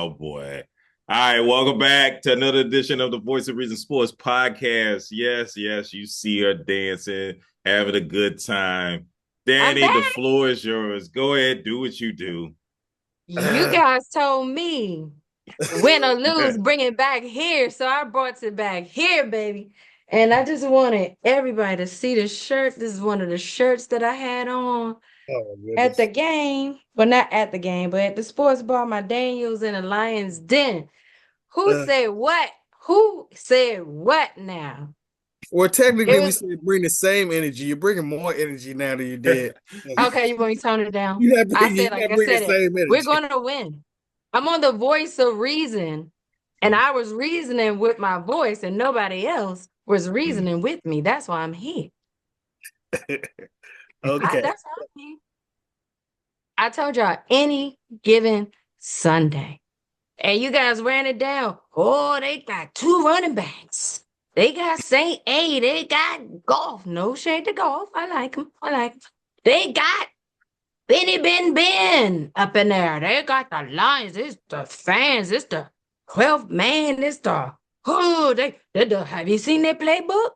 Oh boy. All right, welcome back to another edition of the Voice of Reason Sports podcast. Yes, you see her dancing, having a good time. I'm Danny, the back. floor is yours. Go ahead, do what you do. You guys told me win or lose, bring it back here. So I brought it back here, baby. And I just wanted everybody to see the shirt. This is one of the shirts that I had on Oh at the goodness. game. Well, not at the game, but at the sports bar, my Daniels in the Lions Den. Who Uh, said what? Who said what now? well, It technically, we was said bring the same energy. You're bringing more energy now than you did. okay. You want me to tone it down? You Like not I bring the said it. same We're energy. gonna win. I'm on the voice of reason. And I was reasoning with my voice, and nobody else was Mm. reasoning with me. That's why I'm here. Okay. That's why I'm here. I told y'all any given Sunday. And you guys ran it down. Oh, they got two running backs. They got St. A. They got golf. No shade to golf. I like them. I like them. They got Benny Ben up in there. They got the Lions. It's the fans. It's the 12th man. It's the have you seen their playbook?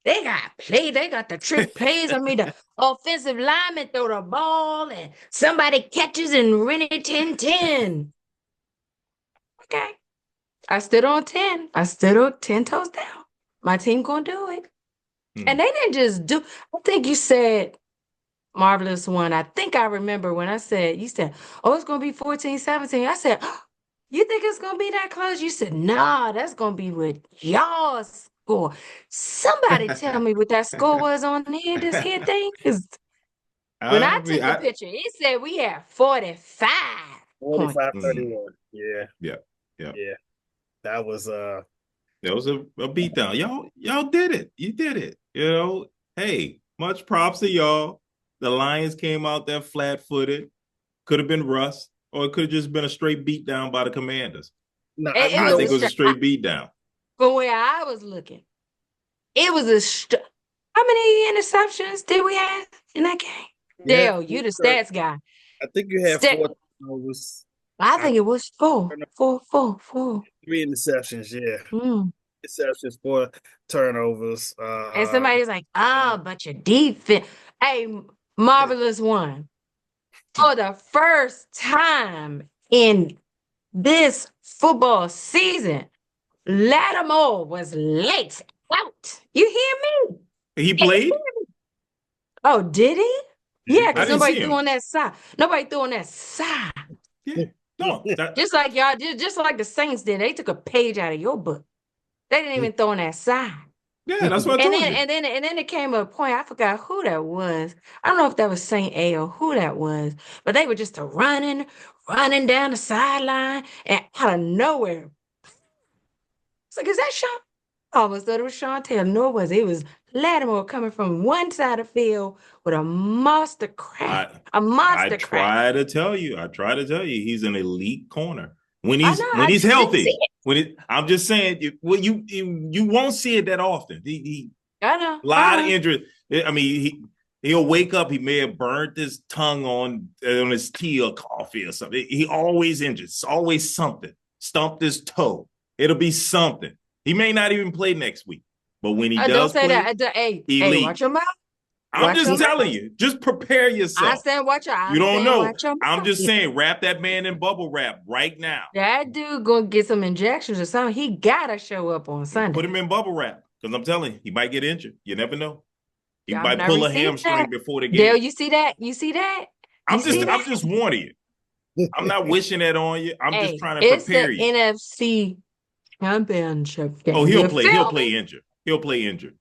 They got play. They got the trick plays. I mean, the offensive lineman throw the ball and somebody catches and run it 10-10. Okay. I stood on 10. I stood on 10 toes down. My team gonna do it. And Mm. they didn't just do, I think you said Marvelous One. I think I remember when you said, oh, it's going to be 14-17. I said, oh, you think it's going to be that close? You said, nah, that's going to be what y'all score. Somebody tell me what that score was on here, this here thing. Because when I I mean, took the picture, it said we had 45 points. 45 mm, 31. Yeah, yeah, yeah. yeah. That was That was a beatdown. Y'all did it. You did it. Hey, much props to y'all. The Lions came out there flat-footed. Could have been rust, or it could have just been a straight beatdown by the Commanders. no, It I was think a it was a straight, straight beatdown. from where I was looking, it was how many interceptions did we have in that game? you had Dale, you the four, stats guy. I think you had Stat, four turnovers. I I think it was four, four, four, four. three interceptions, yeah. Mm. Interceptions, four turnovers. And somebody's like, oh, but your defense. Hey, Marvelous One. For the first time in this football season, Lattimore was late out. You hear me? He You hear played? me? Oh, did he? he Yeah, I because didn't played. see nobody threw him. on that side. Nobody threw on that side. Yeah. No, that Just like y'all did, just like the Saints did. They took a page out of your book. They didn't even throw on that side. yeah, that's what I And told then you. and then and then it came a point. I forgot who that was. I don't know if that was Saint A or who that was, but they were just running down the sideline, and out of nowhere, it's like, is that Sean? I almost thought it was Sean Taylor. No, it was. It was Lattimore coming from one side of the field with a monster crack, I a I monster crack. try to tell you. I try to tell you he's an elite corner. When I he's know. when I he's just didn't see healthy. it. I'm just saying you won't see it that often. He I know. a I lot of know. injury. I mean, he'll wake up. He may have burnt his tongue on his tea or coffee or something. He always injured. It's always something. Stumped his toe. It'll be something. He may not even play next week, but when he Don't does say that. play, Hey, watch elite. your mouth. I'm Watch your just telling mouth. you. Just prepare I yourself. said, watch your. You I'm don't saying, know. watch your I'm mouth. just saying, wrap that man in bubble wrap right now. That dude gonna get some injections or something. He gotta show up on Put Sunday. him in bubble wrap because I'm telling you, he might get injured. You never know. He Y'all might never pull a seen that. hamstring before the Dale, game. you see that? You see that? You I'm see just, that? I'm just warning you. I'm not wishing that on you. I'm just Hey, trying to it's the prepare you. NFC Championship Oh, game. he'll You play. He'll feel me? play injured. He'll play injured.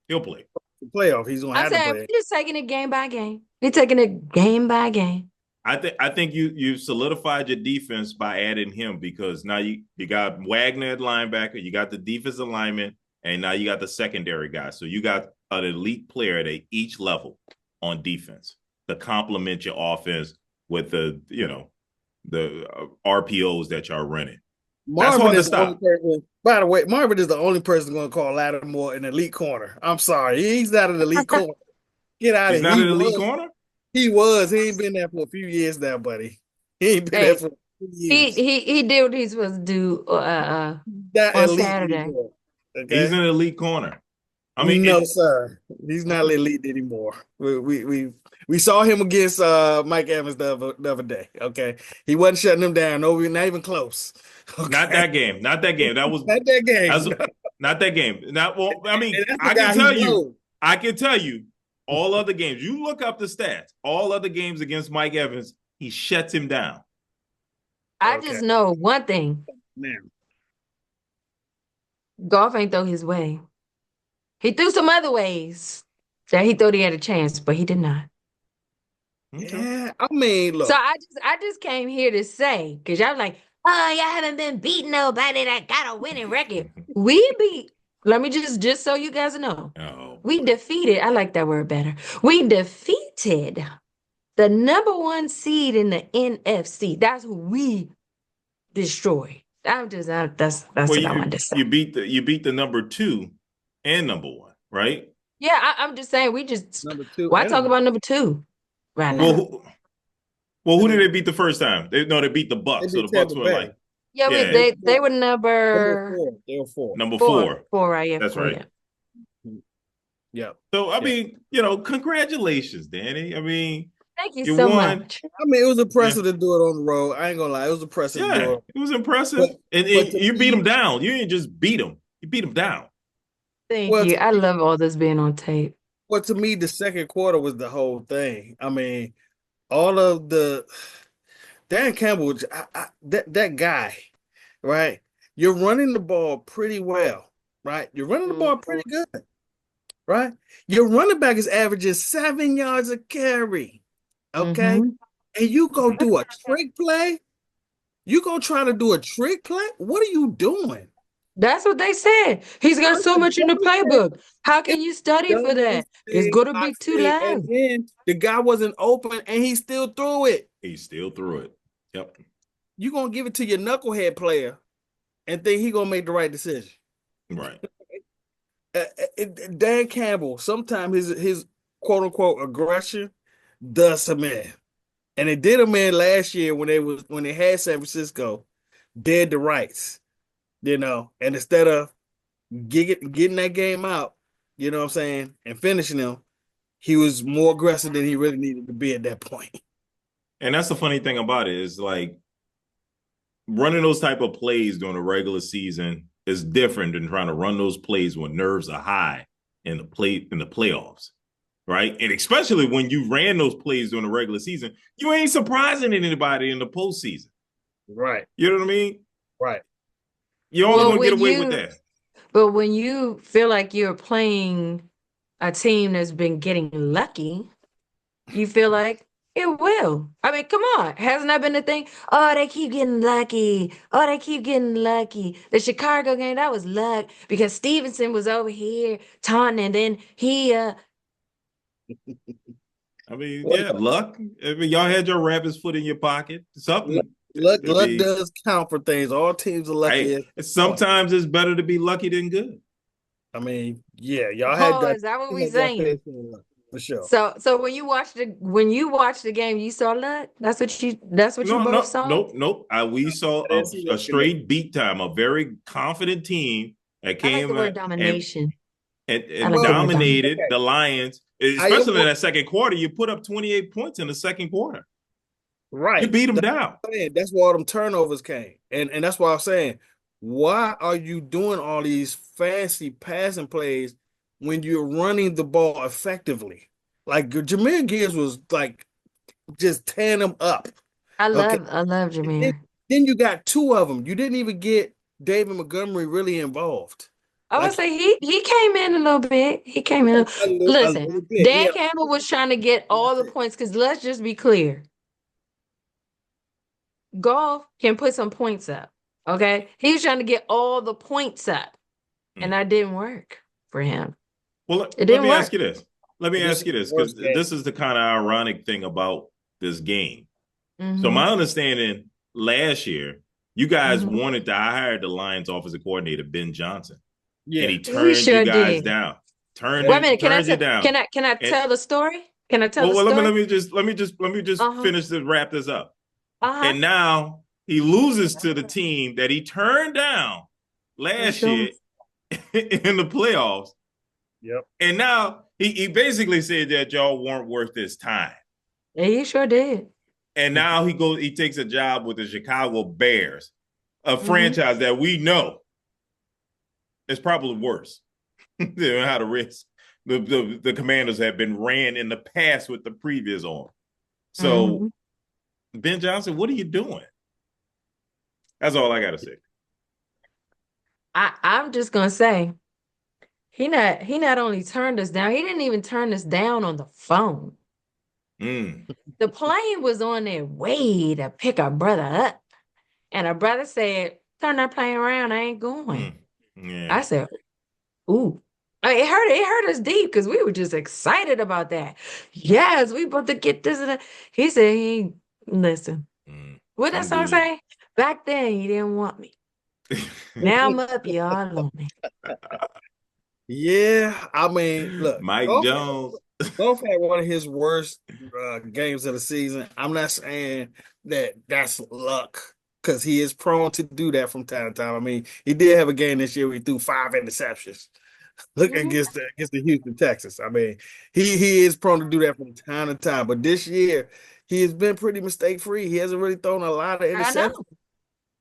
He'll play. The playoff. He's gonna I'm have to saying play. we're just taking it game by game. We're taking it game by game. I think you solidified your defense by adding him because now you got Wagner at linebacker, you got the defensive lineman, and now you got the secondary guy. So you got an elite player at each level on defense to complement your offense with the RPOs that y'all running. That's Marvin hard to is the only stop. person. By the way, Marvin is the only person going to call Lattimore an elite corner. I'm sorry, he's not an elite corner. Get out He's of here. not an elite corner. He was. He ain't been there for a few years now, buddy. He ain't been there Hey, for. years. He did what he's supposed to do Not on elite Saturday. anymore. He's Okay. an elite corner. I mean, No, sir. He's not elite anymore. We saw him against Mike Evans the other day. Okay. He wasn't shutting him down. No, not even close. not Okay. that game. Not that game. That was Not that that's game. not that game. Not well. I mean, And that's the I can guy he tell you. knows. I can tell you all other games. You look up the stats. All other games against Mike Evans, he shuts him down. I Okay. just know one thing. Now, Golf ain't throw his way. He threw some other ways that he thought he had a chance, but he did not. Okay. yeah, I mean, So look. I just came here to say, because y'all like, oh, y'all haven't been beating nobody that got a winning record. We beat, let me just so you guys know, Oh, we defeated, I like that word better. We defeated the number one seed in the NFC. That's who we destroyed. That's well, what I wanted to say. you beat the number 2 and number 1, right? Yeah, I'm just saying we just Number two. why talk about number two right Well, now? who did they beat the first time? They beat the They Bucks. So beat the Bucks Tampa were like, Bay. Yeah, yeah, they were They were number four. They were four. number four. 4. Four, right? Yeah, That's four, right. yeah. Yeah. So I Yeah. mean, congratulations, Danny. I mean, Thank you you so won. much. I mean, it was Yeah, impressive to do it on the road. I ain't gonna lie, it was impressive to do yeah, it. it was impressive. But And to you beat him me, down. You didn't just beat him. You beat him down. Thank well, you. to I me, love all this being on tape. the second quarter was the whole thing. I mean, all of the Dan Campbell, that guy, right? You're running the ball pretty well, right? You're running the ball pretty good, right? Your running back is averaging 7 yards a carry, okay? Mm-hmm. And you go do a trick play. You go try to do a trick play. What are you doing? That's what they said. He's got so much in the playbook. How It can you study was for the that? dumbest It's thing gonna I've be too seen. And loud. then the guy wasn't open and he still threw it. He still threw it. Yep. You gonna give it to your knucklehead player and think he gonna make the right decision. Right. Dan Campbell, sometimes his quote unquote aggression does him in. And it did him in last year when they had San Francisco dead to rights, and instead of getting that game out, you know what I'm saying, and finishing them, he was more aggressive than he really needed to be at that point. And that's the funny thing about it is like running those type of plays during the regular season is different than trying to run those plays when nerves are high in the playoffs, right? And especially when you ran those plays during the regular season, you ain't surprising anybody in the postseason. Right. You know what I mean? Right. You're only going to get away with that. But when you feel like you're playing a team that's been getting lucky, you feel like it will. I mean, come on. Hasn't that been the thing? Oh, they keep getting lucky. Oh, they keep getting lucky. The Chicago game, that was luck because Stevenson was over here taunting and then he I mean, Well, yeah, luck. I mean, y'all had your rabbit's foot in your pocket. Something. luck I mean, does count for things. All teams are lucky. sometimes it's better to be lucky than good. I mean, yeah, y'all had Oh, that. is that what we saying? For sure. So when you watch the game, you saw luck. That's what you No, both no, saw. nope. We saw I didn't see a that straight beat time, a very confident team that I like the came word and domination. I and like the word domination. dominated the Lions, especially in that second quarter. You put up 28 points in the second quarter. Right. You beat them down. That's why all them turnovers came. And that's why I'm saying, why are you doing all these fancy passing plays when you're running the ball effectively? Like Jameer Gibbs was like just tearing them up. I Okay. love Jameer. Then you got two of them. You didn't even get David Montgomery really involved. I would Like say he came in a little bit. He came in. a Listen, little bit. Dan Campbell was trying to get all the points because let's just be clear. Golf can put some points up. Okay. He was trying to get all the points up. And that didn't work for him. Well, It let didn't me work. ask you this. Let me ask you this, because this is the kind of ironic thing about this game. So my understanding last year, you guys wanted to hire the Lions offensive coordinator, Ben Johnson. Yeah. And he turned you guys down. Wait a minute, Turned you down. Can I tell the story? Can I tell the story? Let me just finish to wrap this up. And now he loses to the team that he turned down last year in the playoffs. Yep. And now he basically said that y'all weren't worth his time. Yeah, he sure did. And now he takes a job with the Chicago Bears, a franchise that we know is probably worse than how the Commanders have been ran in the past with the previous owner. So, Ben Johnson, what are you doing? That's all I got to say. I'm just gonna say he not only turned us down, he didn't even turn us down on the phone. The plane was on their way to pick our brother up, and our brother said, "Turn that plane around. I ain't going." Yeah. I said, "Ooh." It hurt us deep because we were just excited about that. Yes, we about to get this and that. He said he listen. What that song say? Back then he didn't want me. Now I'm up, y'all on me. Yeah, I mean, look, Mike Jones. Goff had one of his worst games of the season. I'm not saying that's luck because he is prone to do that from time to time. I mean, he did have a game this year where he threw 5 interceptions. Look against the Houston Texans. I mean, he is prone to do that from time to time. But this year, he has been pretty mistake free. He hasn't really thrown a lot of I know. interceptions.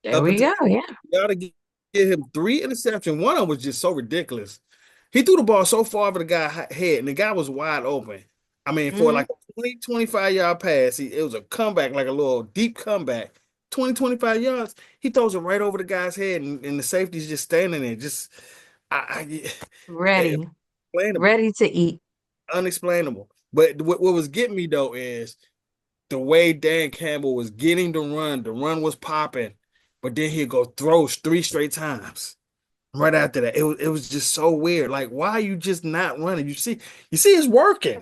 There we go. Yeah. You gotta give him 3 interceptions. One of them was just so ridiculous. He threw the ball so far over the guy's head, and the guy was wide open. I mean, for like a 20, 25-yard pass, it was a comeback, like a little deep comeback. 20, 25 yards. He throws it right over the guy's head, and the safety's just standing there, just ready to eat. Unexplainable. But what was getting me, though, is the way Dan Campbell was getting the run was popping, but then he'd go throws 3 straight times. Right after that, it was just so weird. Like, why are you just not running? You see it's working.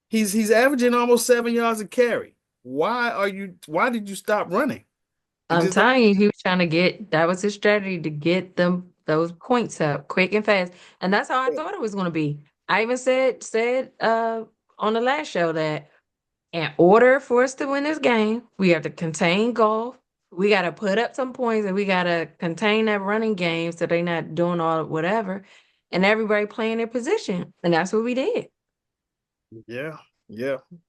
He's averaging almost 7 yards a carry. Why did you stop running? I'm telling you, he was trying to that was his strategy to get those points up quick and fast. And that's how I thought it was going to be. I even said on the last show that in order for us to win this game, we have to contain Goff. We got to put up some points and we got to contain that running game so they're not doing all whatever. And everybody playing their position. And that's what we did. Yeah.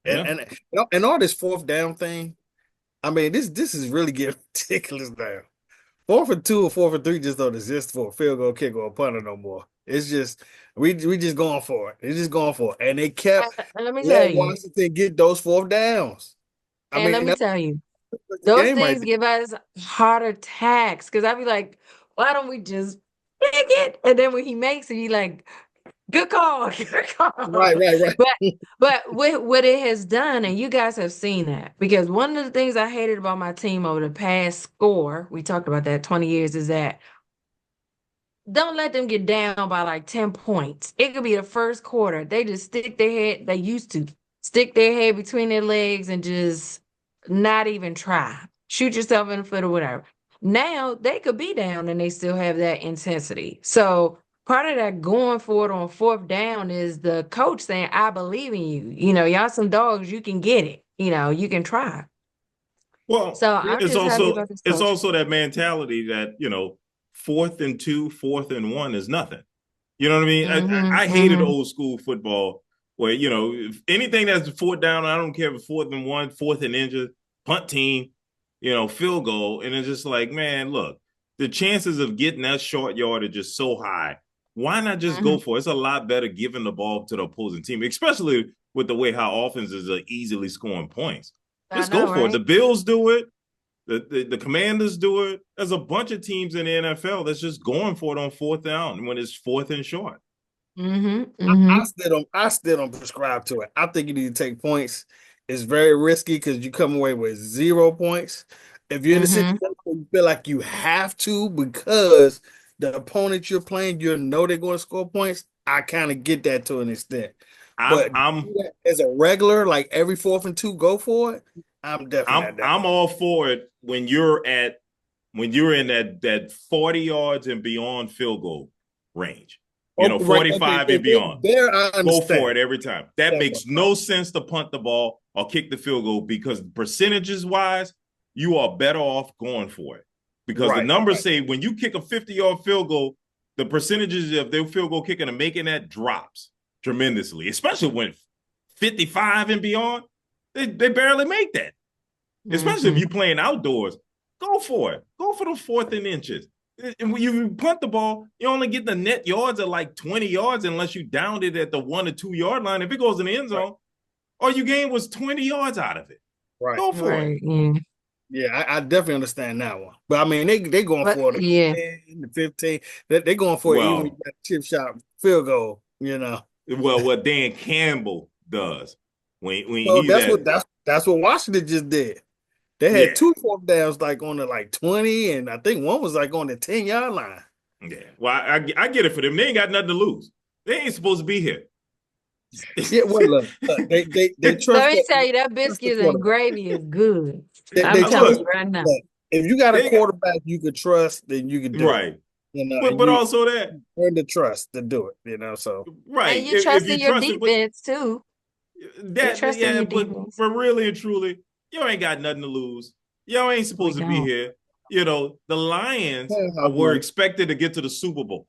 And all this 4th down thing, I mean, this is really getting ridiculous now. 4th and 2 or 4th and 3 just don't exist for a field goal kick or a punter no more. It's just we just going for it. They're just going for it. And they kept letting Washington get those 4th downs. Let me tell you, those things give us heart attacks because I'd be like, why don't we just pick it? And then when he makes it, he like, good call. Right. But what it has done, and you guys have seen that, because one of the things I hated about my team over the past we talked about that 20 years, is that don't let them get down by like 10 points. It could be the first quarter. They just they used to stick their head between their legs and just not even try. Shoot yourself in the foot or whatever. Now they could be down and they still have that intensity. So part of that going for it on 4th down is the coach saying, I believe in you. You know, y'all some dogs, you can get it. You know, you can try. Well, so I'm it's just happy about also it's also that mentality that, 4th and 2, 4th and 1 is nothing. You know what I mean? I hated old school football where, if anything that's 4th down, I don't care if 4th and 1, 4th and injured, punt team, field goal. And it's just like, man, look, the chances of getting that short yardage is so high. Why not just go for it? It's a lot better giving the ball to the opposing team, especially with the way how offenses are easily scoring points. Just go for it. The Bills do it. The Commanders do it. There's a bunch of teams in the NFL that's just going for it on 4th down when it's 4th and short. I still don't prescribe to it. I think you need to take points. It's very risky because you come away with 0 points. If you're in a situation where you feel like you have to because the opponent you're playing, they're going to score points, I kind of get that to an extent. But as a regular, like every 4th and 2, go for it. I'm definitely I'm all for it when you're in that 40 yards and beyond field goal range. 45 and beyond. There, I understand. Go for it every time. That makes no sense to punt the ball or kick the field goal because percentages wise, you are better off going for it. Because the Right. numbers say when you kick a 50-yard field goal, the percentages of their field goal kicking and making that drops tremendously, especially when 55 and beyond, they barely make that. Especially if you're playing outdoors. Go for it. Go for the 4th and inches. And when you punt the ball, you only get the net yards at like 20 yards unless you downed it at the 1 or 2 yard line. If it goes in the end zone, all you gained was 20 yards out of it. Right. Go for it. Yeah. Yeah, I definitely understand that one. But I mean, they going for the 10, the 15. They going for it even when you got a chip shot field goal, you know. Well, what Dan Campbell does when So he's that's what Washington just did. They had 2 4th downs like on the like 20, and I think one was like on the 10-yard line. Yeah. Well, I get it for them. They ain't got nothing to lose. They ain't supposed to be here. Yeah, well, look, they trust. Let me tell you, that biscuits and gravy is good. I'm telling you right now. If you got a quarterback you could trust, then you can do it. You know, but also that earn the trust to do it. You know, so and you trust in your defense too. But really and truly, you ain't got nothing to lose. Y'all ain't supposed to be here. You know, the Lions were expected to get to the Super Bowl.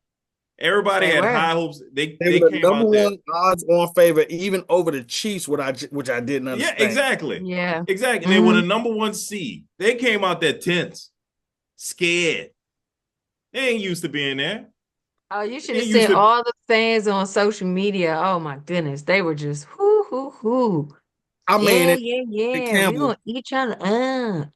Everybody had high hopes. They were the came number out there. one odds on favor, even over the Chiefs, which I didn't understand. Yeah, exactly. Yeah, exactly. They were the number 1 seed. They came out there tense, scared. They ain't used to being there. Oh, you should have seen all the fans on social media. Oh my goodness, they were just hoo. I mean, yeah. We gonna eat each other up.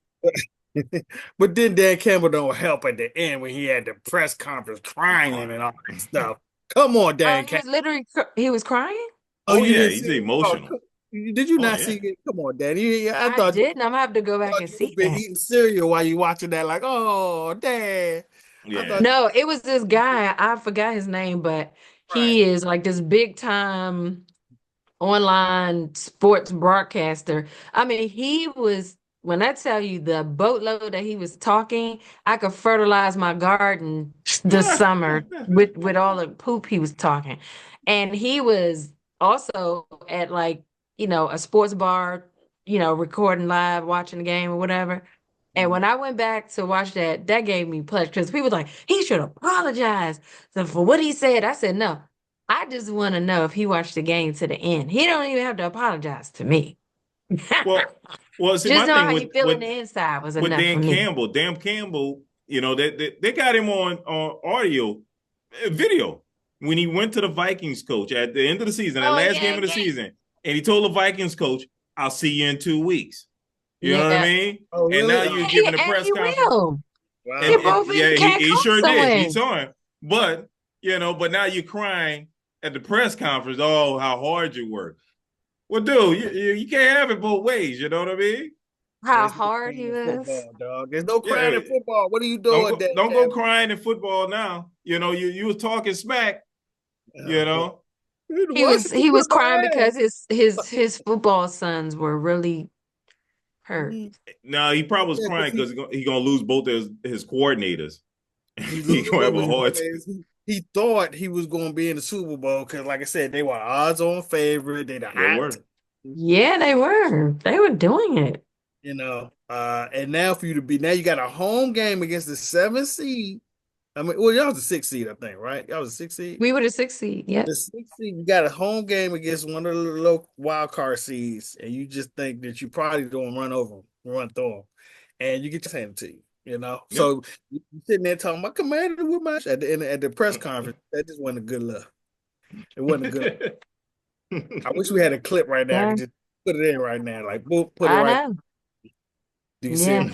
But then Dan Campbell don't help at the end when he had the press conference crying and all that stuff. Come on, Dan Campbell. He was crying? Oh yeah, he's emotional. Did you not see it? Come on, Daddy. I didn't. I'm gonna have to go back and see that. Eating cereal while you watching that, like, oh, Dad. Yeah. No, it was this guy. I forgot his name, but he is like this big time online sports broadcaster. I mean, he was. When I tell you the boatload that he was talking, I could fertilize my garden this summer with all the poop he was talking. And he was also at like, a sports bar, recording live, watching the game or whatever. And when I went back to watch that gave me pleasure because people were like, he should apologize for what he said. I said, no, I just want to know if he watched the game to the end. He don't even have to apologize to me. Well, see, just my knowing thing how you feel in the inside was enough Dan for me. Campbell. Dan Campbell, they got him on audio, video when he went to the Vikings coach at the end of the season, the last game of the season, and he told the Vikings coach, "I'll see you in 2 weeks." You know what I mean? Oh, really? And now you're giving a press conference. Wow. He sure did. He saw him, but now you're crying at the press conference. Oh, how hard you work. Well, dude, you can't have it both ways. You know what I mean? How hard he was. Dog. There's no crying in football. What are you doing? Don't go crying in football now. You was talking smack. He was crying because his football sons were really hurt. No, he probably was crying because he's gonna lose both his coordinators. He's gonna have a hard time. He thought he was going to be in the Super Bowl because, like I said, they were odds-on favorite. They were. Yeah, they were. They were doing it. And now for you to now you got a home game against the 7th seed. I mean, well, y'all was the 6th seed, I think, right? Y'all was the 6th seed? We were the 6th seed, yeah. The 6th seed, you got a home game against one of the local wild card seeds, and you just think that you probably don't run through them, and you get your hand to you. So you're sitting there talking about Commander with my at the press conference. That just wasn't a good look. It wasn't a good look. I wish we had a clip right now. I could just put it in right now. Like, boom, put it right. Do you see him?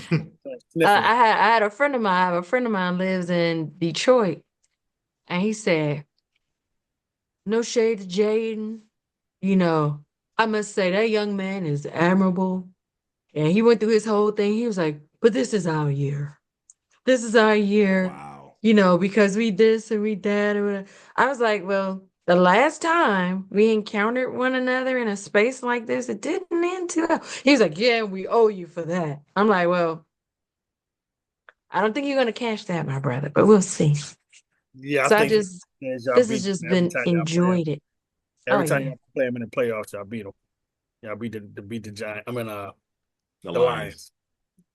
I had a friend of mine. A friend of mine lives in Detroit, and he said, "No shade to Jaden. I must say that young man is admirable." And he went through his whole thing. He was like, "But this is our year. This is our year." Wow. Because we this and we that. And whatever. I was like, well, the last time we encountered one another in a space like this, it didn't end too well. He was like, yeah, we owe you for that. I'm like, well, I don't think you're going to catch that, my brother, but we'll see. Yeah, so this has just been enjoyed it. Every time you play them in the playoffs, y'all beat them. Y'all beat the Giants. I mean, the Lions.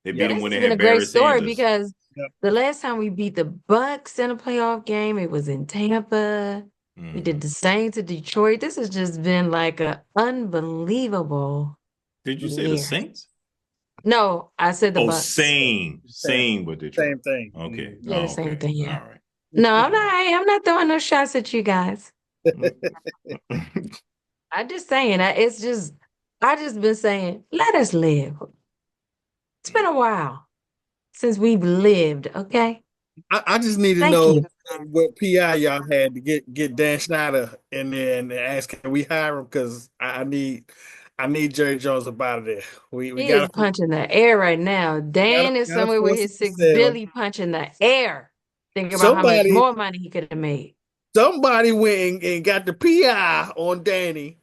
They Yeah, beat them this when has they been a had great Barry story Sanders. because Yep. the last time we beat the Bucks in a playoff game, it was in Tampa. We did the same to Detroit. This has just been like an unbelievable Did you say the year. Saints? No, I said the Oh, Bucks. same with Detroit. Same thing. Okay. Yeah, the same Okay. thing. Yeah. All right. No, I'm not throwing no shots at you guys. I'm just saying I just been saying, let us live. It's been a while since we've lived, okay? I just need to Thank know you. what PI y'all had to get Dan Snyder in there and ask can we hire him because I need Jerry Jones up out of there. We He is gotta punching the air right now. Dan is gotta somewhere with force him his to six sell. Billy punching the air. Think about how much Somebody more money he could have made. somebody went and got the PI on Danny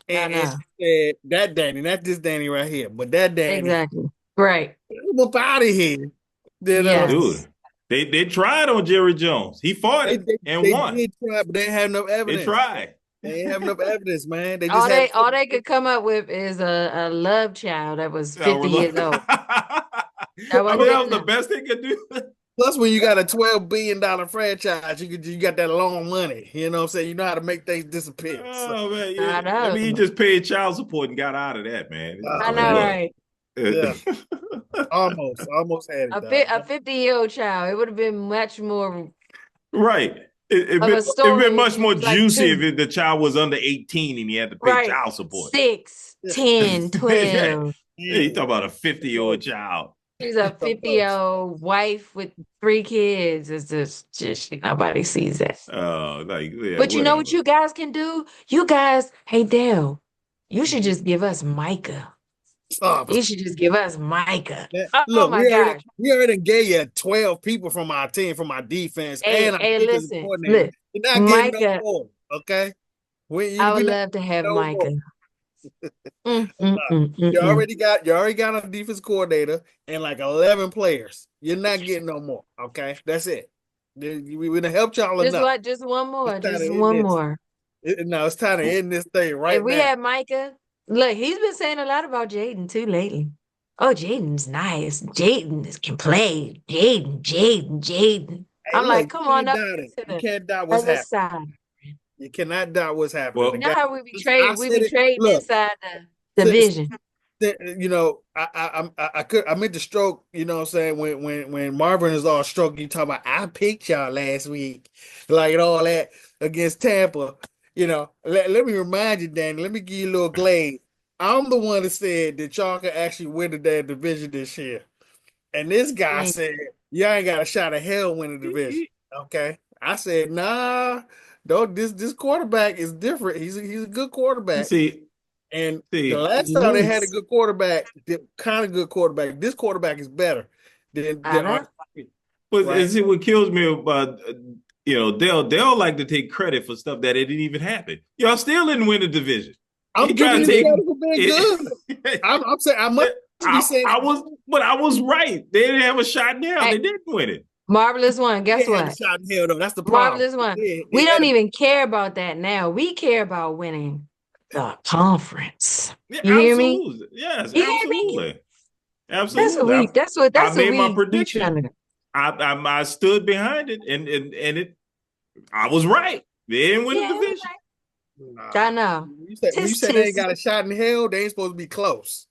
I and know. said that Danny, not this Danny right here, but that Danny, Exactly. Right. I'm up out of here. Then Yes. Dude, they tried on Jerry Jones. He fought they, it they, and they won. did try, but they didn't have enough They evidence. tried. They ain't have enough evidence, man. They just All had they all they could come up with is a love child that was Yeah, 50 years old. That I wasn't mean, good that was the enough. best they could do. plus when you got a $12 billion franchise, you got that long money. You know what I'm saying? You know how to make things disappear. So, Oh man, I yeah. I mean, he know. just paid child support and got out of that, man. It's just I like, know, yeah, look, right? yeah, almost had it, dog. A 50-year-old child. It would have been much more right. It of a been story if much he more was like juicy two. if the child was under 18 and he had to pay Right. child support. 6, 10, Yeah. 12. Yeah, you talk about a Yeah. 50-year-old child. She's a 50-year-old wife with 3 kids. It's just nobody sees that. Like, yeah, But you know what whatever. you guys can do? You guys, hey Dale, you should just give us Micah. Stop. You should just give us Micah. Man, Oh look, my gosh. we already gave you 12 people from our team, from our defense, Hey, and our hey, defensive listen, coordinator. look, You're not getting no Micah, more, okay? I We would not love to have no more. Micah. Mm, mm, mm, mm, You mm. already got a defense coordinator and like 11 players. You're not getting no more, okay? That's it. We done helped y'all Just enough. what? Just one It's more. time to Just end one this. more. No, it's time to end this thing If right we now. had Micah, look, he's been saying a lot about Jaden too lately. Oh, Jaden's nice. Jaden can play. Jaden. Hey, I'm look, like, you come on can't up doubt it. to You the can't doubt what's other happening. side. You cannot doubt what's happening. Well, The You know guy, how we be I trading? We said be it. trading Look, inside the since, division. you know, I meant to stroke, you know what I'm saying, when Marvin is all stroke, you talking about I picked y'all last week, like and all that against Tampa. You know, let me remind you, Danny, let me give you a little glaze. I'm the one that said that y'all can actually win the damn division this year. And this guy Thank said, y'all ain't got a shot of hell winning the division. Okay. I said, nah, don't this quarterback is different. He's a good quarterback. see, And the see, last time they had a yes. good quarterback, the kind of good quarterback, this quarterback is better I than our know. but right. see what kills me about they'll like to take credit for stuff that it didn't even happen. Y'all still didn't win the division. I'm You try giving to you take credit for being good. it. I'm saying I must be saying I was right. They didn't have a shot in hell. Hey, They didn't win it. Marvelous one. they Guess had a what? shot in hell though. That's the problem. Marvelous one. They We had don't a even care about that now. We care about winning the conference. Yeah, You hear me? absolutely. Yes, You hear me? absolutely. Absolutely. I That's what made my we prediction. trying to do. I stood behind it, and it. I was right. They didn't win the Yeah, division. I know. when you Tisk say they ain't tisk. got a shot in hell, they ain't supposed to be close.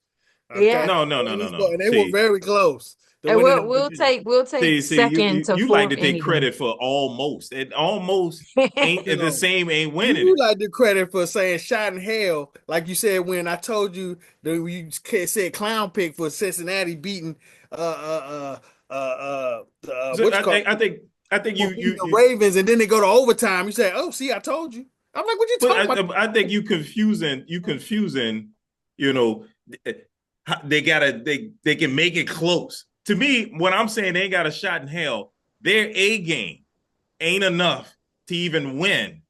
Yeah. Okay, No, no, no, no, no. and they were See, very close to And winning we'll that we'll division. take we'll take see, second to you like fourth to take anything. credit for almost, and almost ain't the No, same. Ain't winning you it. like the credit for saying shot in hell, like you said when I told you that you said clown pick for Cincinnati beating So what you call I think for beating the you. Ravens, and then they go to overtime. You say, "Oh, see, I told you." I'm like, "What you But talking about?" I think you confusing. You know, they can make it close. To me, when I'm saying they ain't got a shot in hell, their A game ain't enough to even win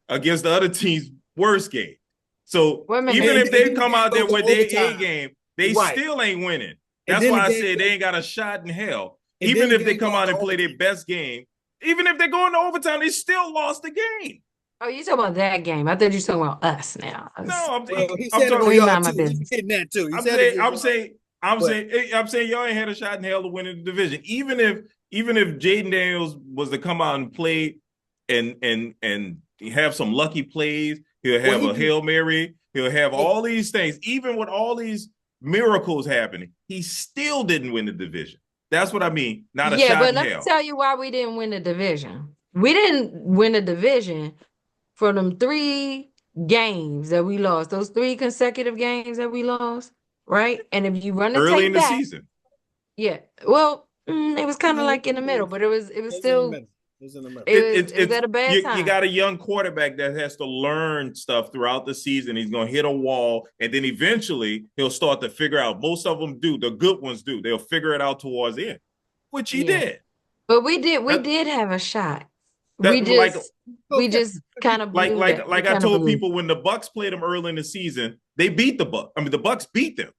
against the other team's worst game. So Wait a even minute. if And they then the come game out there goes to with their A overtime, game, they right? still ain't winning. And That's then the why I game said they goes, ain't got a shot in hell. and then Even the if they game come goes out to and play their overtime. best game, even if they go into overtime, they still lost the game. Oh, you talking about that game? I thought you were talking about us now. No, Well, he I'm said it talking. for Let me y'all mind my too. He's business. getting that too. He I'm said it saying, for I'm y'all. saying, I'm saying y'all ain't had a shot in hell to win the division. Even if Jaden Daniels was to come out and play and have some lucky plays, he'll have a Hail Mary, he'll have all these things. Even with all these miracles happening, he still didn't win the division. That's what I mean. Not a shot in hell. Yeah, but let me tell you why we didn't win the division. We didn't win the division for them 3 games that we lost. Those 3 consecutive games that we lost, right? And if you run the early tape in the back, season. yeah. Well, it was kind of like in the middle, but it was still. It was at a bad time. You got a young quarterback that has to learn stuff throughout the season. He's going to hit a wall, and then eventually he'll start to figure out. Most of them do. The good ones do. They'll figure it out towards the end, which he did. But we did have a shot. We just kind of like I told people when the Bucks played them early in the season, they beat the Bucks. I mean, the Bucks beat them,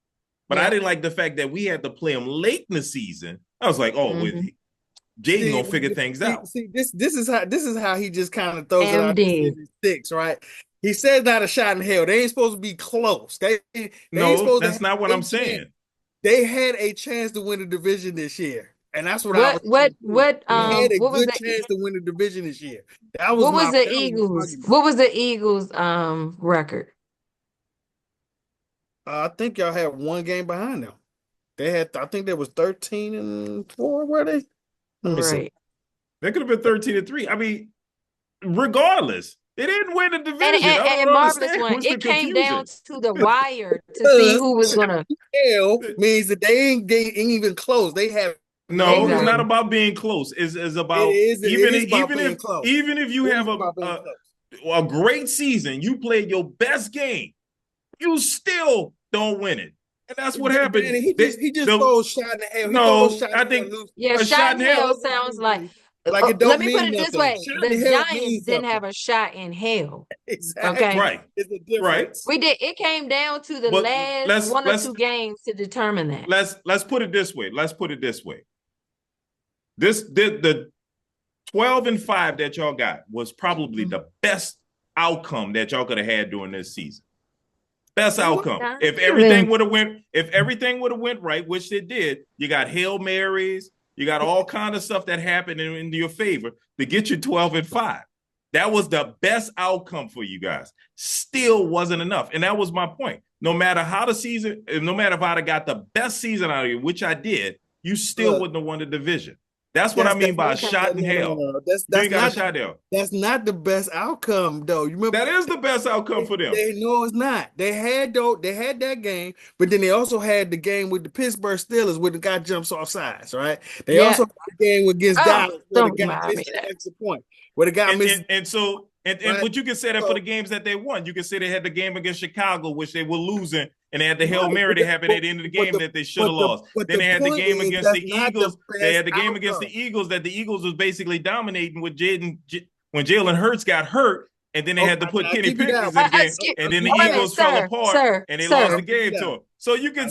but I didn't like the fact that we had to play them late in the season. I was like, Jaden gonna figure things out. See, this is how he just kind of throws it out the sticks, right? He says not a shot in hell. They ain't supposed to be close. They ain't supposed that's not what I'm saying. They had a chance to win the division this year. And that's what I was they had a good chance to win the division this year. That was what was the Eagles? What was the Eagles record? I think y'all had 1 game behind them. They had, I think there was 13-4, were they? Let me see. They could have been 13-3. I mean, regardless, they didn't win the division. And Marvelous one, it came down to the wire to see who was gonna. Hell means that they ain't even close. They have it's not about being close. It's about even if you have a great season, you played your best game, you still don't win it. And that's what happened. He just throws shot in the hell. I think shot in hell sounds like it don't. Let me put it this way: the Giants didn't have a shot in hell. Exactly. Okay. Right. It's a difference. We did. It came down to the last 1 or 2 games to determine that. Let's put it this way. The 12-5 that y'all got was probably the best outcome that y'all could have had during this season. Best outcome. If everything would have went right, which it did, you got Hail Marys, you got all kind of stuff that happened in your favor to get you 12-5. That was the best outcome for you guys. Still wasn't enough. And that was my point. No matter how the season, no matter if I'd have got the best season out of you, which I did, you still wouldn't have won the division. That's what I mean by a shot in hell. That's not a shot in hell. That's not the best outcome, though. You remember that is the best outcome for them. No, it's not. They had that game, but then they also had the game with the Pittsburgh Steelers where the guy jumps off sides, right? They also had the game against Dallas where the guy missed the extra point. Where the guy missed but you can say that for the games that they won. You can say they had the game against Chicago, which they were losing, and they had the Hail Mary that happened at the end of the game that they should have lost. Then they had the game against the Eagles. They had the game against the Eagles that the Eagles was basically dominating with when Jalen Hurts got hurt, and then they had to put Kenny Pickett in the game, and then the Eagles fell apart, and they lost the game to him. So you can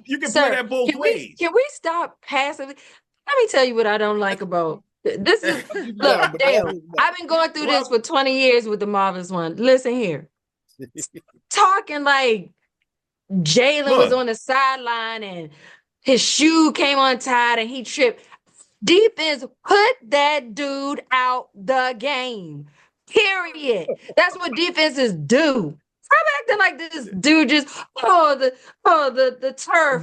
you can play that both ways. Can we stop passing? Let me tell you what I don't like about. This is look, Dale. I've been going through this for 20 years with the Marvelous one. Listen here, talking like Jalen was on the sideline and his shoe came untied and he tripped. Defense put that dude out the game. Period. That's what defenses do. Stop acting like this dude just the turf.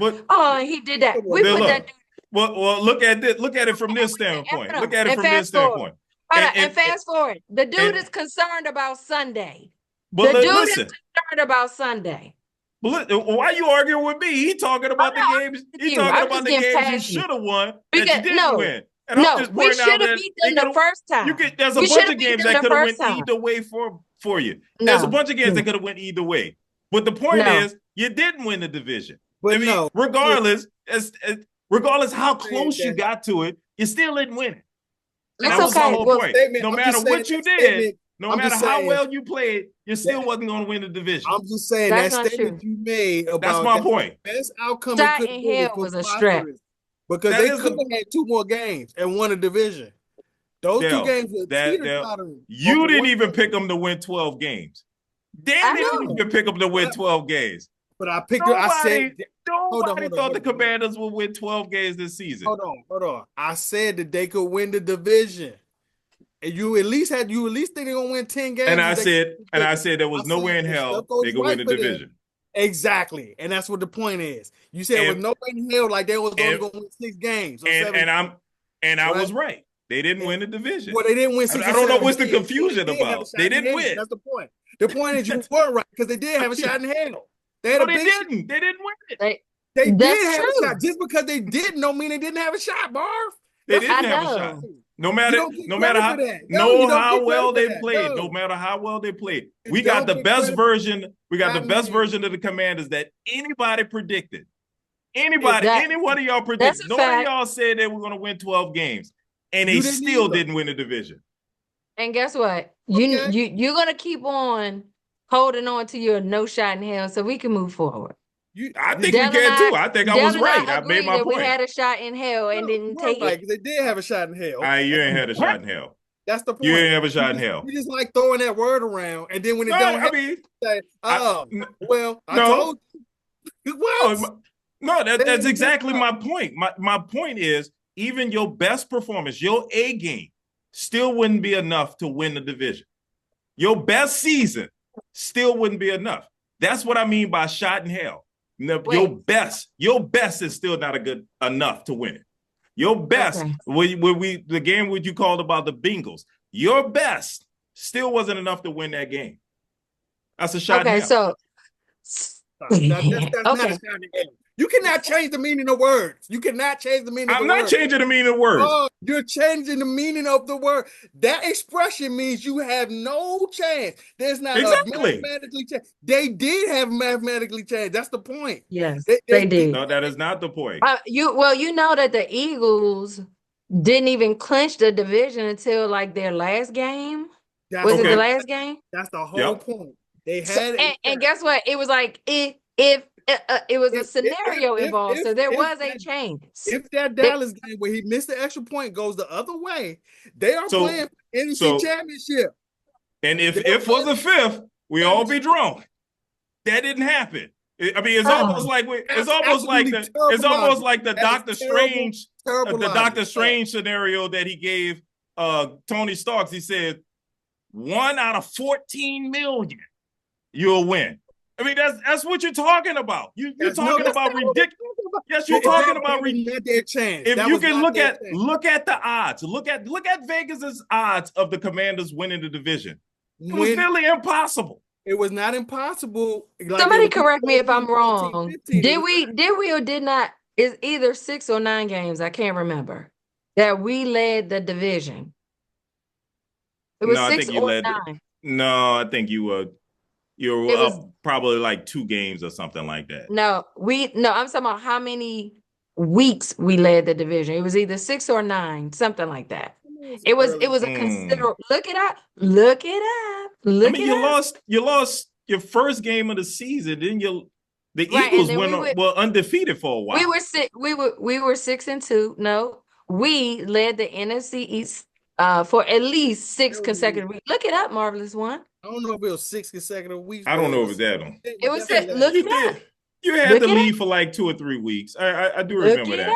He did that. We put that dude. Well, look at it. Look at it from this standpoint. Look at it from this standpoint. And fast forward. The dude is concerned about Sunday. But the dude is concerned about Sunday. But why are you arguing with me? He talking about the games. He talking about the games you should have won that you didn't win. And we should have beat them the first time. There's a bunch of games that could have went either way for you. There's a bunch of games that could have went either way. But the point is, you didn't win the division. But regardless how close you got to it, you still didn't win it. That was the whole point. No matter what you did, no matter how well you played, you still wasn't going to win the division. I'm just saying that statement you made about that's my point. Best outcome shot in hell was a stretch because they could have had 2 more games and won a division. Those 2 games you didn't even pick them to win 12 games. Dan didn't even pick them to win 12 games. But I picked. I said Nobody thought the hold on. Commanders would win 12 games this season. Hold on. I said that they could win the division. And you at least think they're gonna win 10 And games. I said there was nowhere in if stuff hell goes they could right win the for them, division. exactly. And that's what the point is. You said there was no way in hell like they was only gonna win 6 games or 7 games. I was right. They didn't win the division. Well, they didn't win 6 I or don't know 7 what's the games. confusion about. They didn't win. That's the point. The point is you were right because they did have a shot in hell. They had no, they didn't. They didn't win it. They did have a shot. Just because they didn't don't mean they didn't have a shot, Barf. They didn't have a shot. No matter how well they played, no matter how well they played, we got the best version. We got the best version of the Commanders that anybody predicted. Any one of y'all predicted. None of y'all said they were going to win 12 games, and they still didn't win the division. And guess what? You're going to keep on holding on to your no shot in hell so we can move forward. I think we can too. I think I was right. I made my point. We had a shot in hell and didn't take it. They did have a shot in hell. You ain't had a shot in hell. That's the point. You ain't have a shot in hell. You just like throwing that word around, and then when it don't happen, say, I told you. What? No, that's exactly my point. My point is, even your best performance, your A game, still wouldn't be enough to win the division. Your best season still wouldn't be enough. That's what I mean by shot in hell. Your best is still not enough to win it. Your best, the game what you called about the Bengals, your best still wasn't enough to win that game. That's a shot in hell. That's not a shot in hell. You cannot change the meaning of words. You cannot change the meaning of the word. I'm not changing the meaning of words. Oh, you're changing the meaning of the word. That expression means you have no chance. There's not a mathematically chance. They did have mathematically chance. That's the point. Yes, they did. No, that is not the point. You know that the Eagles didn't even clinch the division until like their last game. Was it the last game? That's the whole point. They had and guess what? It was like if it was a scenario involved, so there was a chance. If that Dallas game where he missed the extra point goes the other way, they are playing for NFC Championship. And if for the 5th, we all be drunk. That didn't happen. I mean, it's almost like the Doctor Strange scenario that he gave Tony Stark. He said 1 out of 14 million, you'll win. I mean, that's what you're talking about. You're talking about ridiculous. Yes, you're talking about ridiculous. If you can look at the odds, look at Vegas's odds of the Commanders winning the division. It was nearly impossible. It was not impossible. Somebody correct me if I'm wrong. Did we or did not? It's either 6 or 9 games. I can't remember that we led the division. It was 6 or 9. No, I think you were. You were up probably like 2 games or something like that. No, I'm talking about how many weeks we led the division. It was either 6 or 9, something like that. It was a considerable. Look it up. You lost your first game of the season. Then the Eagles were undefeated for a while. We were 6-2. No, we led the NFC East for at least 6 consecutive weeks. Look it up, Marvelous One. I don't know if it was 6 consecutive weeks. I don't know if it was that one. It was look it up. You had the lead for like 2 or 3 weeks. I do remember that.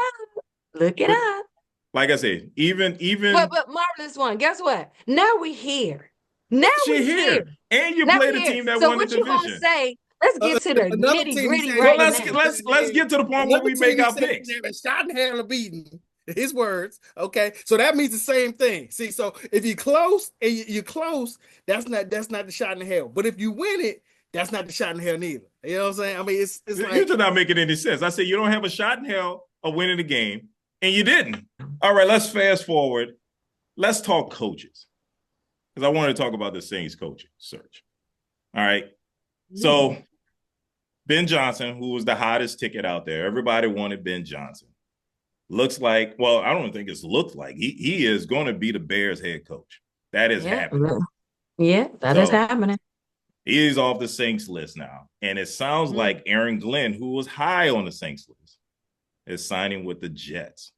Look it up. Like I said, even but Marvelous One, guess what? Now we're here. Now we're here. And you played a team that won the division. So what you gonna say? Let's get to the nitty-gritty right now. Let's get to the point where we make our picks. Shot in hell of beating. His words, okay. So that means the same thing. See, so if you're close and you're close, that's not the shot in hell. But if you win it, that's not the shot in hell neither. You know what I'm saying? I mean, it's like you're not making any sense. I said you don't have a shot in hell of winning the game, and you didn't. All right, let's fast forward. Let's talk coaches, because I want to talk about the Saints coaching search. All right, so Ben Johnson, who was the hottest ticket out there, everybody wanted Ben Johnson. Looks like, well, I don't think it's looked like he is going to be the Bears head coach. That is happening. Yeah, that is happening. He is off the Saints list now. And it sounds like Aaron Glenn, who was high on the Saints list, is signing with the Jets.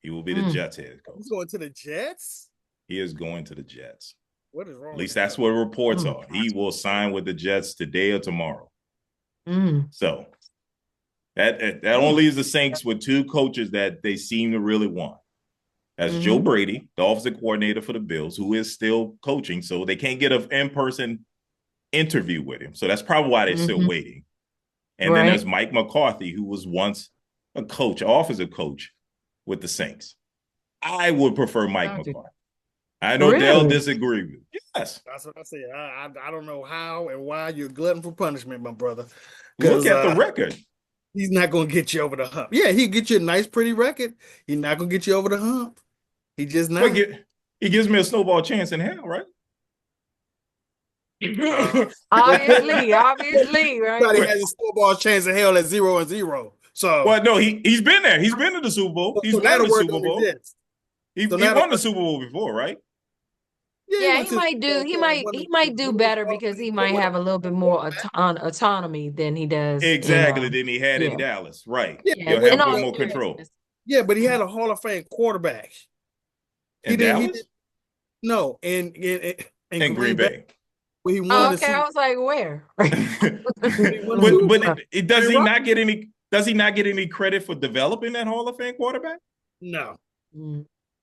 He will be the Jets head coach. He's going to the Jets? He is going to the Jets. What is wrong? At least that's what reports are. He will sign with the Jets today or tomorrow. So That only leaves the Saints with two coaches that they seem to really want. That's Joe Brady, the offensive coordinator for the Bills, who is still coaching, so they can't get an in-person interview with him. So that's probably why they're still waiting. And then there's Mike McCarthy, who was once a coach, an offensive coach with the Saints. I would prefer Mike McCarthy. I know they'll disagree with you. Yes. That's what I said. I don't know how and why you're glutton for punishment, my brother. Look at the record. He's not going to get you over the hump. Yeah, he'll get you a nice, pretty record. He's not going to get you over the hump. He just not. He gives me a snowball chance in hell, right? Obviously, right? Everybody has a snowball chance in hell at 0-0. So, well, no, he's been there. He's been to the Super Bowl. He's won the Super Bowl. He won the Super Bowl before, right? Yeah, he might do better because he might have a little bit more autonomy than he does. Exactly, than he had in Dallas, right? Yeah, he'll have a little more control. Yeah, but he had a Hall of Fame quarterback. In Dallas? No, in Green Bay. He won okay, I was like, where? but does he not get any? Does he not get any credit for developing that Hall of Fame quarterback? No.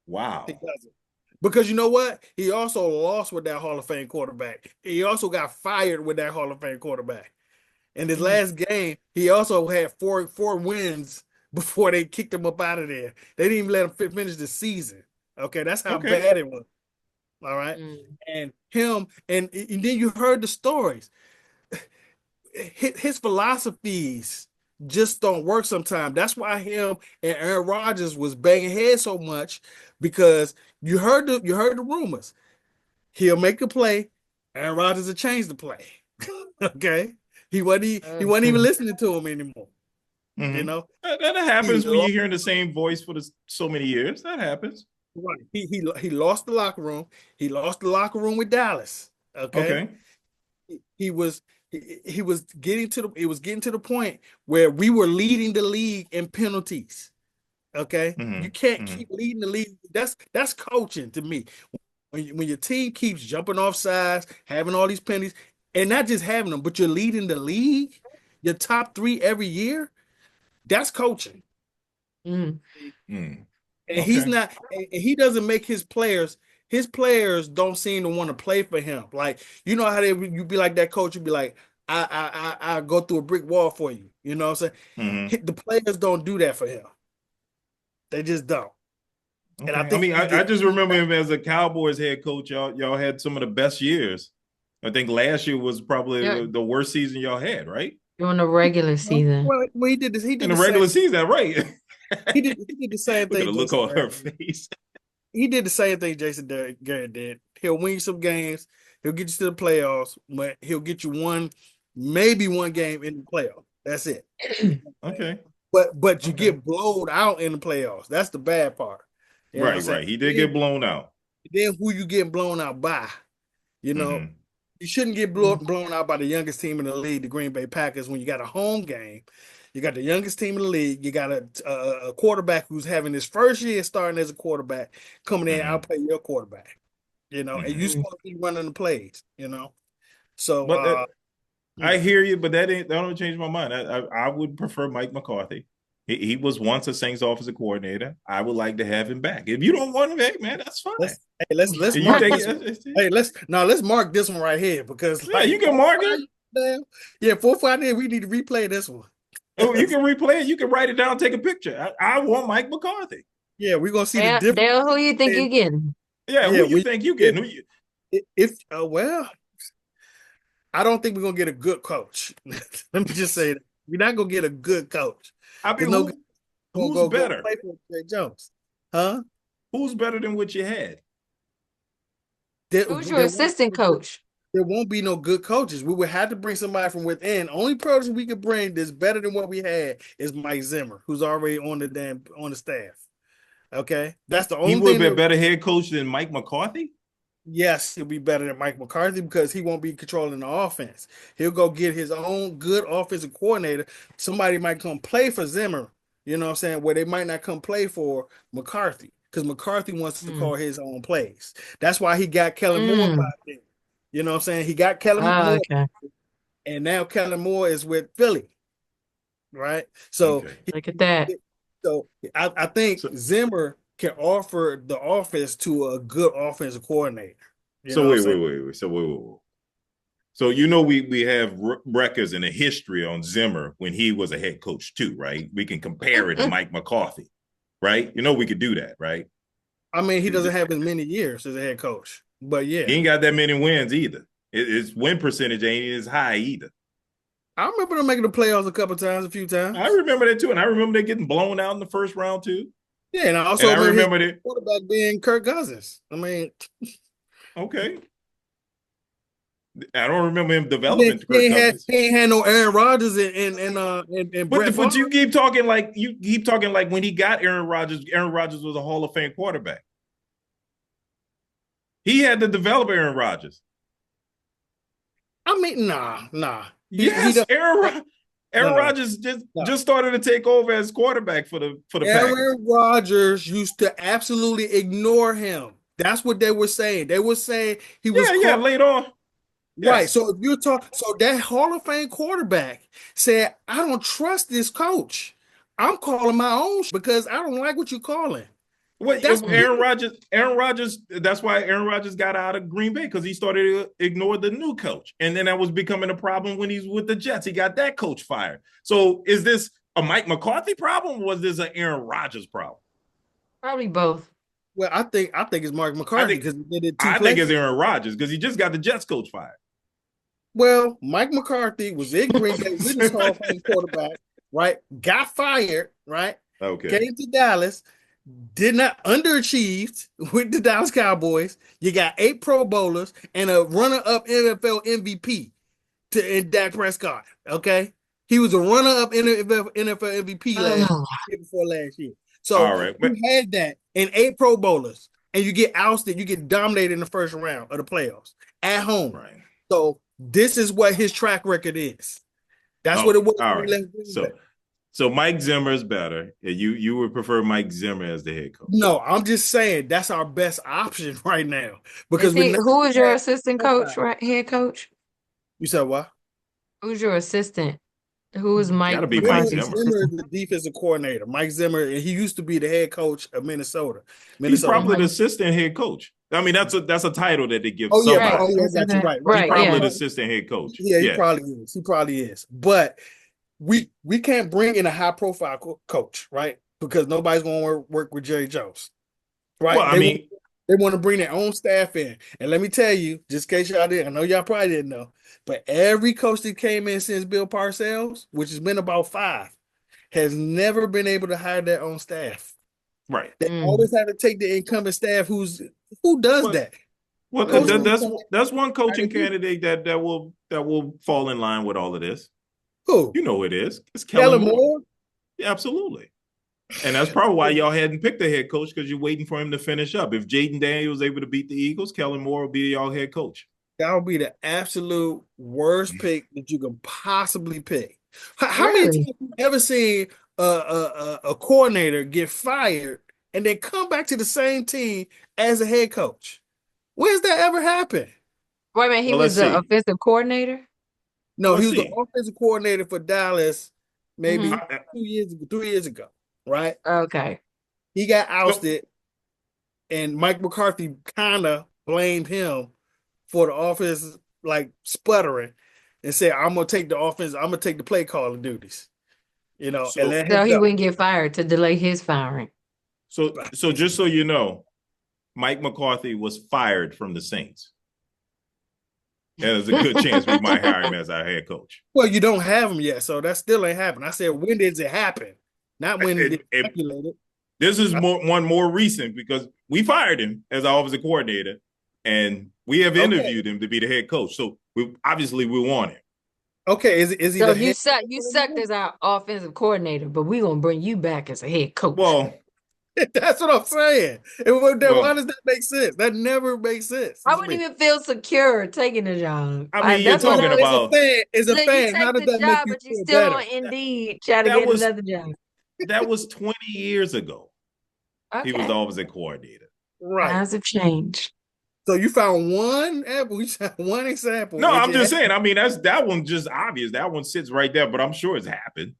Wow. He doesn't. Because you know what? He also lost with that Hall of Fame quarterback. He also got fired with that Hall of Fame quarterback. In his last game, he also had four wins before they kicked him up out of there. They didn't even let him finish the season. Okay, that's how bad it was. All right. And him, and then you heard the stories. His philosophies just don't work sometimes. That's why him and Aaron Rodgers was banging heads so much, because you heard the rumors. He'll make a play, Aaron Rodgers will change the play. Okay. He wasn't even listening to him anymore. You know? That happens when you're hearing the same voice for so many years. That happens. Right. He lost the locker room. He lost the locker room with Dallas. Okay. He was getting to the point where we were leading the league in penalties. Okay. You can't keep leading the league. That's coaching to me. When your team keeps jumping off sides, having all these penalties, and not just having them, but you're leading the league, your top 3 every year, that's coaching. And he's not, and he doesn't make his players don't seem to want to play for him. Like, you know how you be like that coach, you be like, I go through a brick wall for you. You know what I'm saying? The players don't do that for him. They just don't. And I just remember him as a Cowboys head coach. Y'all had some of the best years. I think last year was probably the worst season y'all had, right? During the regular season. Well, he did this. He did in the regular season, right? He did the same thing. Look on her face. He did the same thing Jason Garrett did. He'll win you some games. He'll get you to the playoffs, but he'll get you maybe one game in the playoffs. That's it. Okay. But you get blown out in the playoffs. That's the bad part. You right. He did get blown out. Then who you getting blown out by? You know, you shouldn't get blown out by the youngest team in the league, the Green Bay Packers, when you got a home game. You got the youngest team in the league. You got a quarterback who's having his first year starting as a quarterback, coming in and outplay your quarterback. You know, and you're supposed to be running the plays. You know, so. But I hear you, but that don't change my mind. I would prefer Mike McCarthy. He was once a Saints offensive coordinator. I would like to have him back. If you don't want him back, man, that's fine. Let's mark this. Let's mark this one right here, because you can mark it. Yeah, 4-5 we need to replay this one. Oh, you can replay it. You can write it down, take a picture. I want Mike McCarthy. Yeah, we're gonna see the difference. Dale, who you think you're getting? Yeah, who you think you getting? Well, I don't think we're gonna get a good coach. Let me just say that we're not gonna get a good coach. I mean, who's better? Play for Jay Jones, huh? Who's better than what you had? Who's your assistant coach? There won't be no good coaches. We would have to bring somebody from within. Only person we could bring that's better than what we had is Mike Zimmer, who's already on the staff. Okay, that's the only. He would be a better head coach than Mike McCarthy. Yes, he'll be better than Mike McCarthy because he won't be controlling the offense. He'll go get his own good offensive coordinator. Somebody might come play for Zimmer, you know what I'm saying, where they might not come play for McCarthy, because McCarthy wants to call his own plays. That's why he got Kellen Moore back there. You know what I'm saying? He got Kellen Moore, and now Kellen Moore is with Philly. right? So, Okay. Look at that. I think So Zimmer can offer the offense to a good offensive coordinator. You so know what I'm wait, saying? wait, wait, wait. So wait. So we have records and a history on Zimmer when he was a head coach too, right? We can compare it to Mike McCarthy, right? We could do that, right? I mean, he doesn't have as many years as a head coach, but He yeah, ain't got that many wins either. His win percentage ain't as high either. I remember them making the playoffs a few I times. remember that too, and I remember they getting blown out in the first round too. Yeah, and I And also I remember his remember that. quarterback being Kirk Cousins. I mean, Okay, I don't remember him then developing Kirk Cousins. he ain't had no Aaron Rodgers and Brett But Favre. you keep talking like when he got Aaron Rodgers was a Hall of Fame quarterback. He had to develop Aaron Rodgers. I mean, nah. He Yes, don't. No, Aaron no, Rodgers no. just started to take over as quarterback for the Packers. Aaron Rodgers used to absolutely ignore him. That's what they were saying. They were saying he was Yeah, caught. late on. Right. Yes. So if you're talking, so that Hall of Fame quarterback said, I don't trust this coach. I'm calling my own because I don't like what you're calling. What That's Mm. Aaron Rodgers, that's why Aaron Rodgers got out of Green Bay because he started to ignore the new coach. And then that was becoming a problem when he's with the Jets. He got that coach fired. So is this a Mike McCarthy problem or was this an Aaron Rodgers problem? Probably both. well, I think it's Mark I McCarthy think because he did it two I think it's places. Aaron Rodgers because he just got the Jets coach fired. Well, Mike McCarthy was in Green Bay with his Hall of Fame quarterback, right? Got fired, right? Okay. Came to Dallas, did not underachieved with the Dallas Cowboys. You got 8 Pro Bowlers and a runner-up NFL MVP in Dak Prescott. Okay, he was a runner-up NFL MVP Oh, year before last year. So All right. you had that in 8 Pro Bowlers, and you get ousted, you get dominated in the first round of the playoffs at home. Right. So this is what his track record is. That's what it Okay. was All when he right. left Green Bay. So Mike Zimmer is better. You would prefer Mike Zimmer as the head coach. No, I'm just saying that's our best option right now because is we're he, not who is your at assistant coach, profile. right? Head coach? You said what? Who's your assistant? Who is Mike Gotta be Mike Zimmer, McCarthy's Zimmer. Zimmer is assistant? the defensive coordinator. Mike Zimmer, and he used to be the head coach of Minnesota. He's Minnesota. probably the Mhm. assistant head coach. I mean, that's a title that they give Oh yeah, Right. oh somebody. yeah, I That's got you it. right. He's Right. probably Yeah. the assistant head coach. Yeah, he Yeah. probably is. He probably is. But we can't bring in a high profile coach, right? Because nobody's going to work with Jerry Jones, Well, right? I mean, They want to bring their own staff in. And let me tell you, just in case y'all didn't, I know y'all probably didn't know, but every coach that came in since Bill Parcells, which has been about 5, has never been able to hire their own staff. right. They Mm. always have to take the incumbent staff who does Well, that. well, Coaches that's one coaching do. candidate that will fall in line with all of this. Who? You know who it is. It's Kellen Kellen Moore. Moore? Yeah, absolutely. And that's probably why y'all hadn't picked a head coach because you're waiting for him to finish up. If Jaden Daniels was able to beat the Eagles, Kellen Moore will be y'all head coach. That would be the absolute worst pick that you can possibly pick. How many Really? times have you ever seen a coordinator get fired and then come back to the same team as a head coach? When's that ever happened? Wait a minute. He Well, was let's the see. offensive coordinator? No, he Let's was the see. offensive coordinator for Dallas maybe Mhm. 2 years ago, 3 years ago, right? Okay. He got So, ousted, and Mike McCarthy kind of blamed him for the offense like sputtering and said, I'm gonna take the offense, I'm gonna take the play calling duties, and so, let So him he go. wouldn't get fired to delay his firing. so just so you know, Mike McCarthy was fired from the Saints. And there's a good chance we might hire him as our head coach. Well, you don't have him yet, so that still ain't happened. I said, when did it happen? Not when it speculated. This is one more recent because we fired him as our offensive coordinator, and we have interviewed him to be the head coach. So we want him. Okay, is he So the you head sucked as our offensive coordinator, but we're gonna bring you back as a head coach. Well, That's what I'm saying. Why well, does that make sense? That never makes sense I to wouldn't me. even feel secure taking the job. I mean, you're That's what talking I was. about As a You fan, how take does the that make job, you but you feel still better? on Indeed try to that get was another job. that was 20 years ago. He was the Okay, offensive coordinator. Right. times have changed. So you found one one example. No, I'm just saying. I mean, that one just obvious. That one sits right there, but I'm sure it's happened.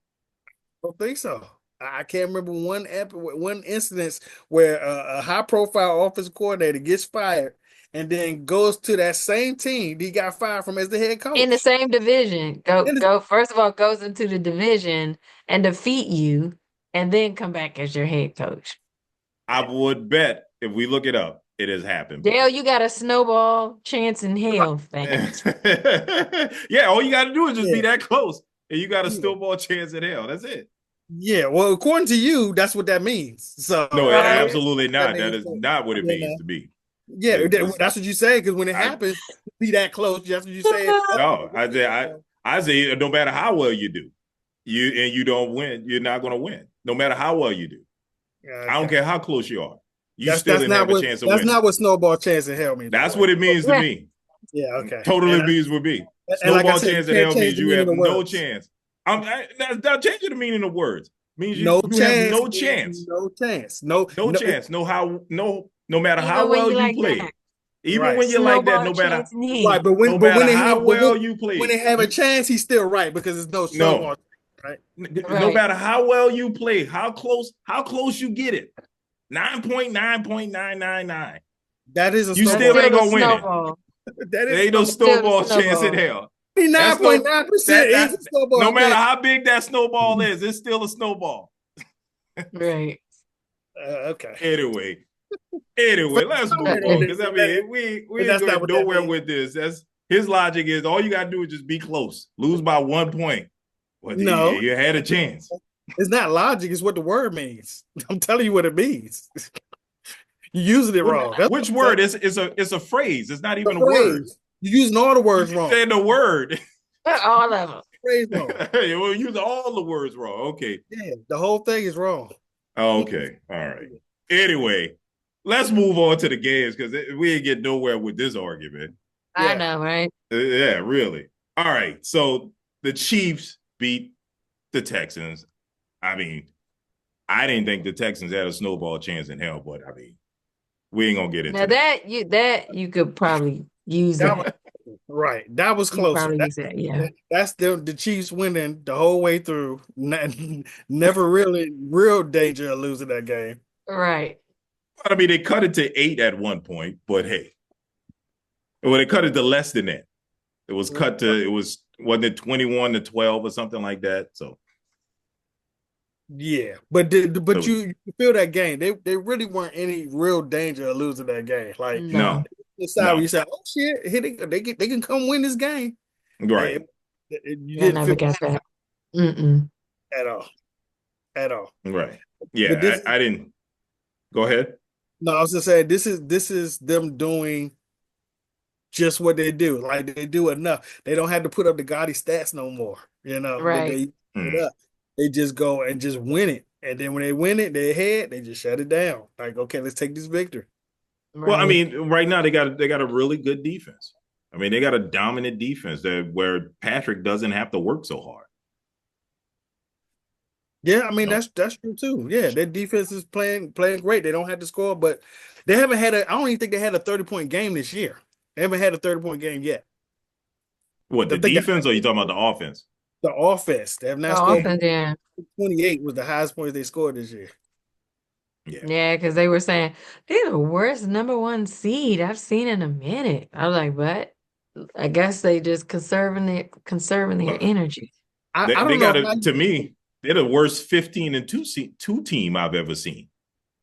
don't think so. I can't remember one instance where a high profile offensive coordinator gets fired and then goes to that same team he got fired from as the head In the coach. same division. And Go first of all, goes into the division and defeat you and then come back as your head coach. I would bet if we look it up, it has happened Dale, before. you got a snowball chance in hell, fans. Yeah, all you got to do is just be yeah, that close, and you got a yeah, snowball chance in hell. That's it. yeah. Well, according to you, that's what that means. So No, I don't know Right. absolutely what that not. That means. is So, not what it you means know, to me. yeah, It's, that's what you say because when it I happens, be that close. That's what you say. no, I say no matter how well you do, you don't win, you're not going to win. No matter how well you do, I don't Okay. care how close you are, you That's still that's didn't not have a what chance of that's winning. not what snowball chance in hell means, by the That's way. what it means to Yeah. me. Yeah, okay. Totally means with me. And like I Snowball said, you chance in can't hell change means the you meaning have of no words. chance. That's changing the meaning of words. Means No you have chance no means chance. no chance. No, No no. chance. No matter how Even when well you you like play. that. Even Right, when you're like that, Snowball chance in hell. right. But no when matter they have how well you when play, they have a you chance, he's still right because there's no no. snowball. Right. No Right. matter how well you play, how close you get it. 9.9.999. That is a You That's snowball. still ain't still a gonna win it. snowball. That There is a ain't no snowball. Still the snowball chance in snowball. hell. That's no 99.9% is a no snowball matter chance. how big that snowball is, it's still a snowball. Right. Okay. Anyway, So, let's move on. Because I that- mean, we ain't that's not going what that nowhere means. with this. That's his logic is all you gotta do is just be close. Lose by 1 point. Well, No, you had a chance. it's not logic. It's what the word means. I'm telling you what it means. You're using it wrong. That's what Which I'm saying. word? It's a phrase. It's not The even a word. phrase. You're using all the You words keep wrong. saying the word. All of them. Phrase wrong. We're using all the words wrong. Okay. Yeah, the whole thing is wrong. Okay. All right. Anyway, let's move on to the games because we ain't get nowhere with this argument. I Yeah. know, right? Yeah, really. All right. So the Chiefs beat the Texans. I mean, I didn't think the Texans had a snowball chance in hell, but I mean, we ain't gonna get Now into that. that you could probably use That was that. right. That was You closer. probably use that, yeah. That's the Chiefs winning the whole way through. Never really real danger of losing that game. Right. I mean, they cut it to 8 at one point, but hey, well, they cut it to less than that. It was cut to wasn't it 21-12 or something like that. So Yeah, but you feel that game. They really weren't any real danger of losing that game. Like No. no, the side where no, you say, "Oh shit, here they can come win this game." right, You I didn't never feel got that. Mm-mm. at all, at all. right. But Yeah, I didn't. Go ahead. no, I was just saying this is them doing just what they do. Like they do enough. They don't have to put up the gaudy stats no more. You know, Right. they put Mm. up. They just go and just win it. And then when they win it, they ahead, they just shut it down. Like, okay, let's take this victory. Well, I Right. mean, right now they got a really good defense. I mean, they got a dominant defense where Patrick doesn't have to work so hard. Yeah, I mean No, that's true too. Yeah, their defense is playing great. They don't have to score, but they haven't had I don't even think they had a 30-point game this year. They haven't had a 30-point game yet. what I the think defense, or are you talking about the offense? the offense. They have The not scored offense, yeah. 28 was the highest points they scored this year. Yeah. Yeah, because they were saying they're the worst number one seed I've seen in a minute. I was like, but I guess they just conserving their Well, energy. I they don't know got how to me, they're the worst 15-2 team I've ever seen.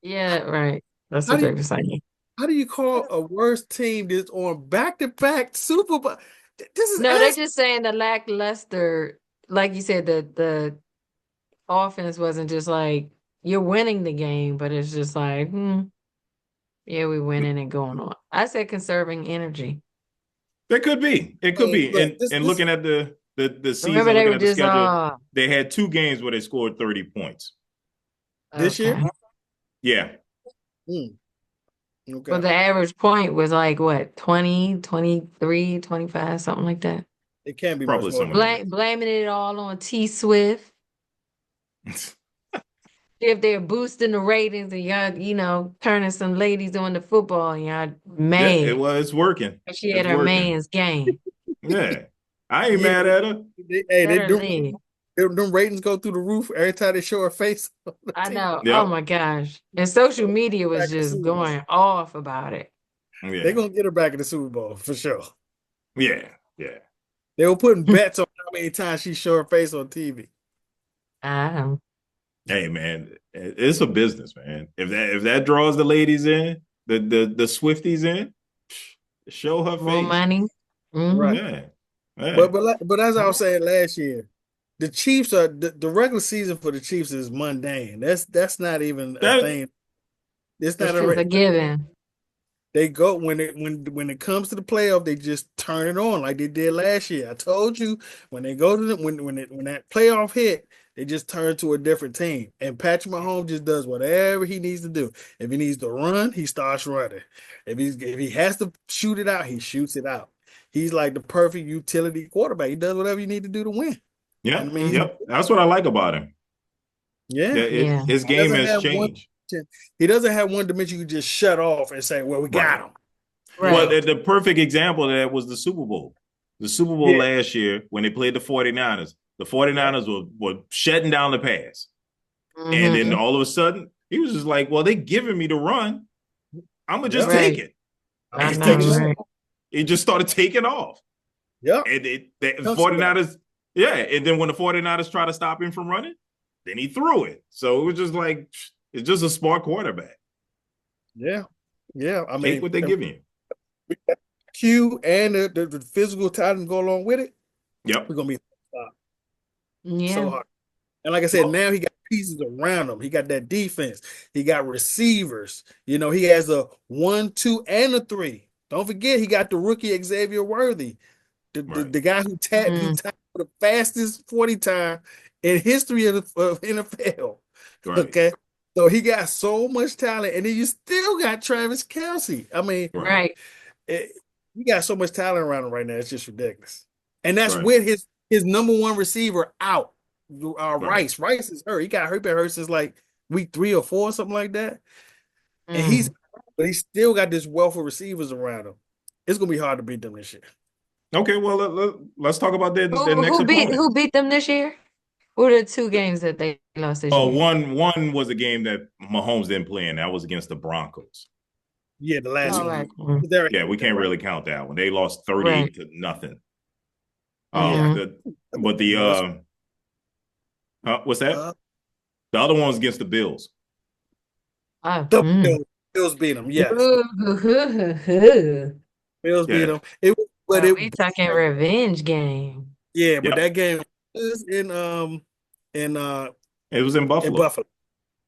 Yeah, right. That's how what do they you were saying. how do you call a worse team that's on back-to-back Super Bowl? This is No, they're ass. just saying the lackluster, like you said, the offense wasn't just like you're winning the game, but it's just like, yeah, we winning and going on. I said conserving energy. That could be. It could Hey, be. look, And this looking at the Remember, season, they looking were at the just schedule, they had 2 games where they scored 30 points. this year. okay. Yeah. Hmm, okay, But the average point was like what, 20, 23, 25, something like that. it can't be much Probably more some than of that. that. Blaming it all on T Swift. If they're boosting the ratings and y'all, turning some ladies on the football and y'all Yeah, mad. it's working. And she had It's her working. man's game. Yeah. I ain't Yeah, mad at her. hey, Let they her do. live. Them ratings go through the roof every time they show her face on the I TV. know. Oh Yep. my gosh. And social media was Back in the just Super Bowl. going off about it. They're Yeah. gonna get her back in the Super Bowl for sure. Yeah. Yeah. They were putting bets on how many times she showed her face on TV. Um, Hey man, it's a business, man. If that draws the ladies in, the Swifties in, show her more face. money. Hmm. Right. Yeah. Yeah. But as I was saying last year, the Chiefs are the regular season for the Chiefs is mundane. That's not even a That thing. It's that's not It's true. a given. they go when it comes to the playoff, they just turn it on like they did last year. I told you when they go to when that playoff hit, they just turn to a different team. And Patrick Mahomes just does whatever he needs to do. If he needs to run, he starts running. If he has to shoot it out, he shoots it out. He's like the perfect utility quarterback. He does whatever you need to do to win. And I Yep. mean, Hmm. Yep. That's what I like about him. yeah, Yeah, Yeah. his he game doesn't has have one. changed. He doesn't have one dimension you can just shut off and say, "Well, we got Right. him." You Well, know? Right. the perfect example of that was the Super Bowl. The Super Bowl Yeah. last year when they played the 49ers. The 49ers were shutting down the pass. And then Hmm. all of a sudden, he was just like, well, they giving me the run. I'm going to just Yep. take Right. it. I'm I just He know, taking just off. right? he just started taking off. Yep. And the Chunks it back. 49ers, yeah. And then when the 49ers tried to stop him from running, then he threw it. So it was just like, it's just a smart quarterback. Yeah. Yeah. I Take mean, what they give you. Q and the physical talent go along with it. Yep. We're gonna be so Yeah. hard. And like I said, Well, now he got pieces around him. He got that defense. He got receivers. You know, he has a 1, 2, and a 3. Don't forget, he got the rookie Xavier Worthy, right, the guy who Mm. tapped for the fastest 40 time in history of NFL. right, Okay. So he got so much talent, and then you still got Travis Kelsey. I mean, right, Right. it, you got so much talent around him right now. It's just ridiculous. And that's right, with his number one receiver out. right, Rice. Rice is hurt. He got hurt, been hurt since like week 3 or 4, something like that. And Mm. but he's still got this wealth of receivers around him. It's gonna be hard to beat them this year. Okay, well let's talk about their Who next who beat opponent. who beat them this year? What are the two games that they lost this year? One was a game that Mahomes didn't play in. That was against the Broncos. Yeah, the last All We, one. right. Mm. yeah, we can't really count that one. They lost Right. 38 to nothing. Yeah. Hmm. But the what's that? Uh, The other one was against the Bills. Oh. the Mm. Bills beat them. Yes, Ooh. Bills beat Yeah, them. It was, but Now it we talking revenge game. yeah, but yep. that game was in It was in in Buffalo. Buffalo.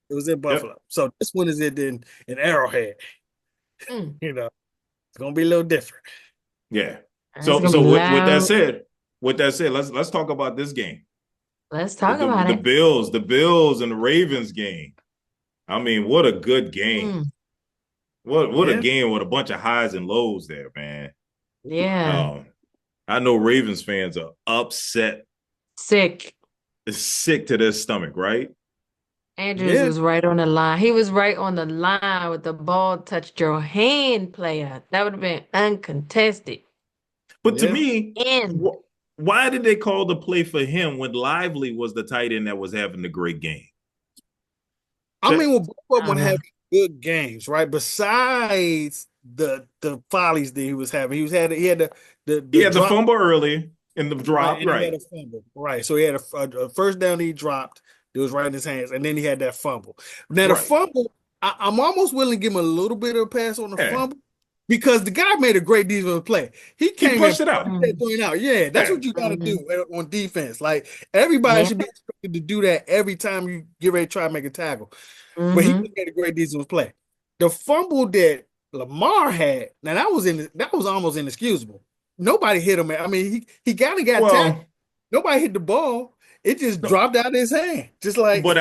It was in Yep. Buffalo. So this one is in Arrowhead. Mm. You know, it's gonna be a little different. Yeah. It's So gonna be so loud. with that said, let's talk about this game. Let's The, talk the about the it. Bills and the Ravens game. I mean, what a good game. Mm. What a Yeah. game with a bunch of highs and lows there, man. Yeah. I know Ravens fans are upset, Sick. sick to their stomach, right? Andrews Yeah. was right on the line. He was right on the line with the ball touched your hand, player. That would have been uncontested. But to Yeah. me, And why did they call the play for him when Lively was the tight end that was having the great game? I mean, well, both of them uh, having good games, right? Besides the follies that he was having, he had He the had the drop, fumble early in the right, drop, and he had right? a fumble, right? So he had a first down he dropped. It was right in his hands, and then he had that fumble. Now the Right. fumble, I'm almost willing to give him a little bit of a pass on the Yeah. fumble because the guy made a great defensive play. He He came in pushed it out. that thing out. Yeah, that's Yeah. what you got to do mhm. on defense. Like everybody Yeah. should be expected to do that every time you get ready to try and make a tackle. But he Hmm. made a great defensive play. The fumble that Lamar had, now that was almost inexcusable. Nobody hit him. I mean, he kind of got tackled. Well, Nobody hit the ball. It just no, dropped out of his hand. Just like but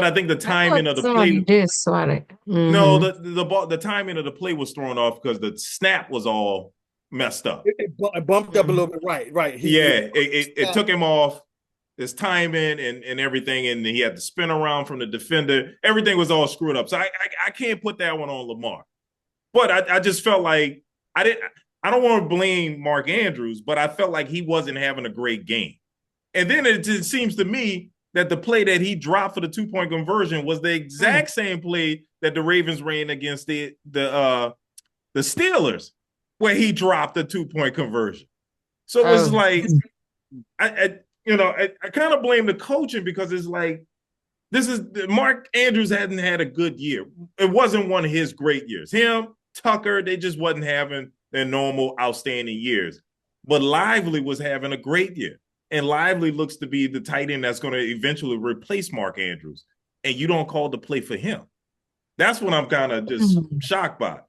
I think the I thought timing of the somebody play. did swat it. No, Hmm. the timing of the play was thrown off because the snap was all messed up. it bumped up a little bit. Right, right. Yeah, it took him off his timing and everything, and he had to spin around from the defender. Everything was all screwed up. So I can't put that one on Lamar. But I just felt like I don't want to blame Mark Andrews, but I felt like he wasn't having a great game. And then it just seems to me that the play that he dropped for the 2-point conversion was the exact same play that the Ravens ran against the Steelers, where he dropped the 2-point conversion. So it was like, I kind of blame the coaching, because it's like, Mark Andrews hadn't had a good year. It wasn't one of his great years. Him, Tucker, they just wasn't having their normal outstanding years. But Lively was having a great year. And Lively looks to be the tight end that's going to eventually replace Mark Andrews. And you don't call the play for him. That's what I'm kind of just shocked by.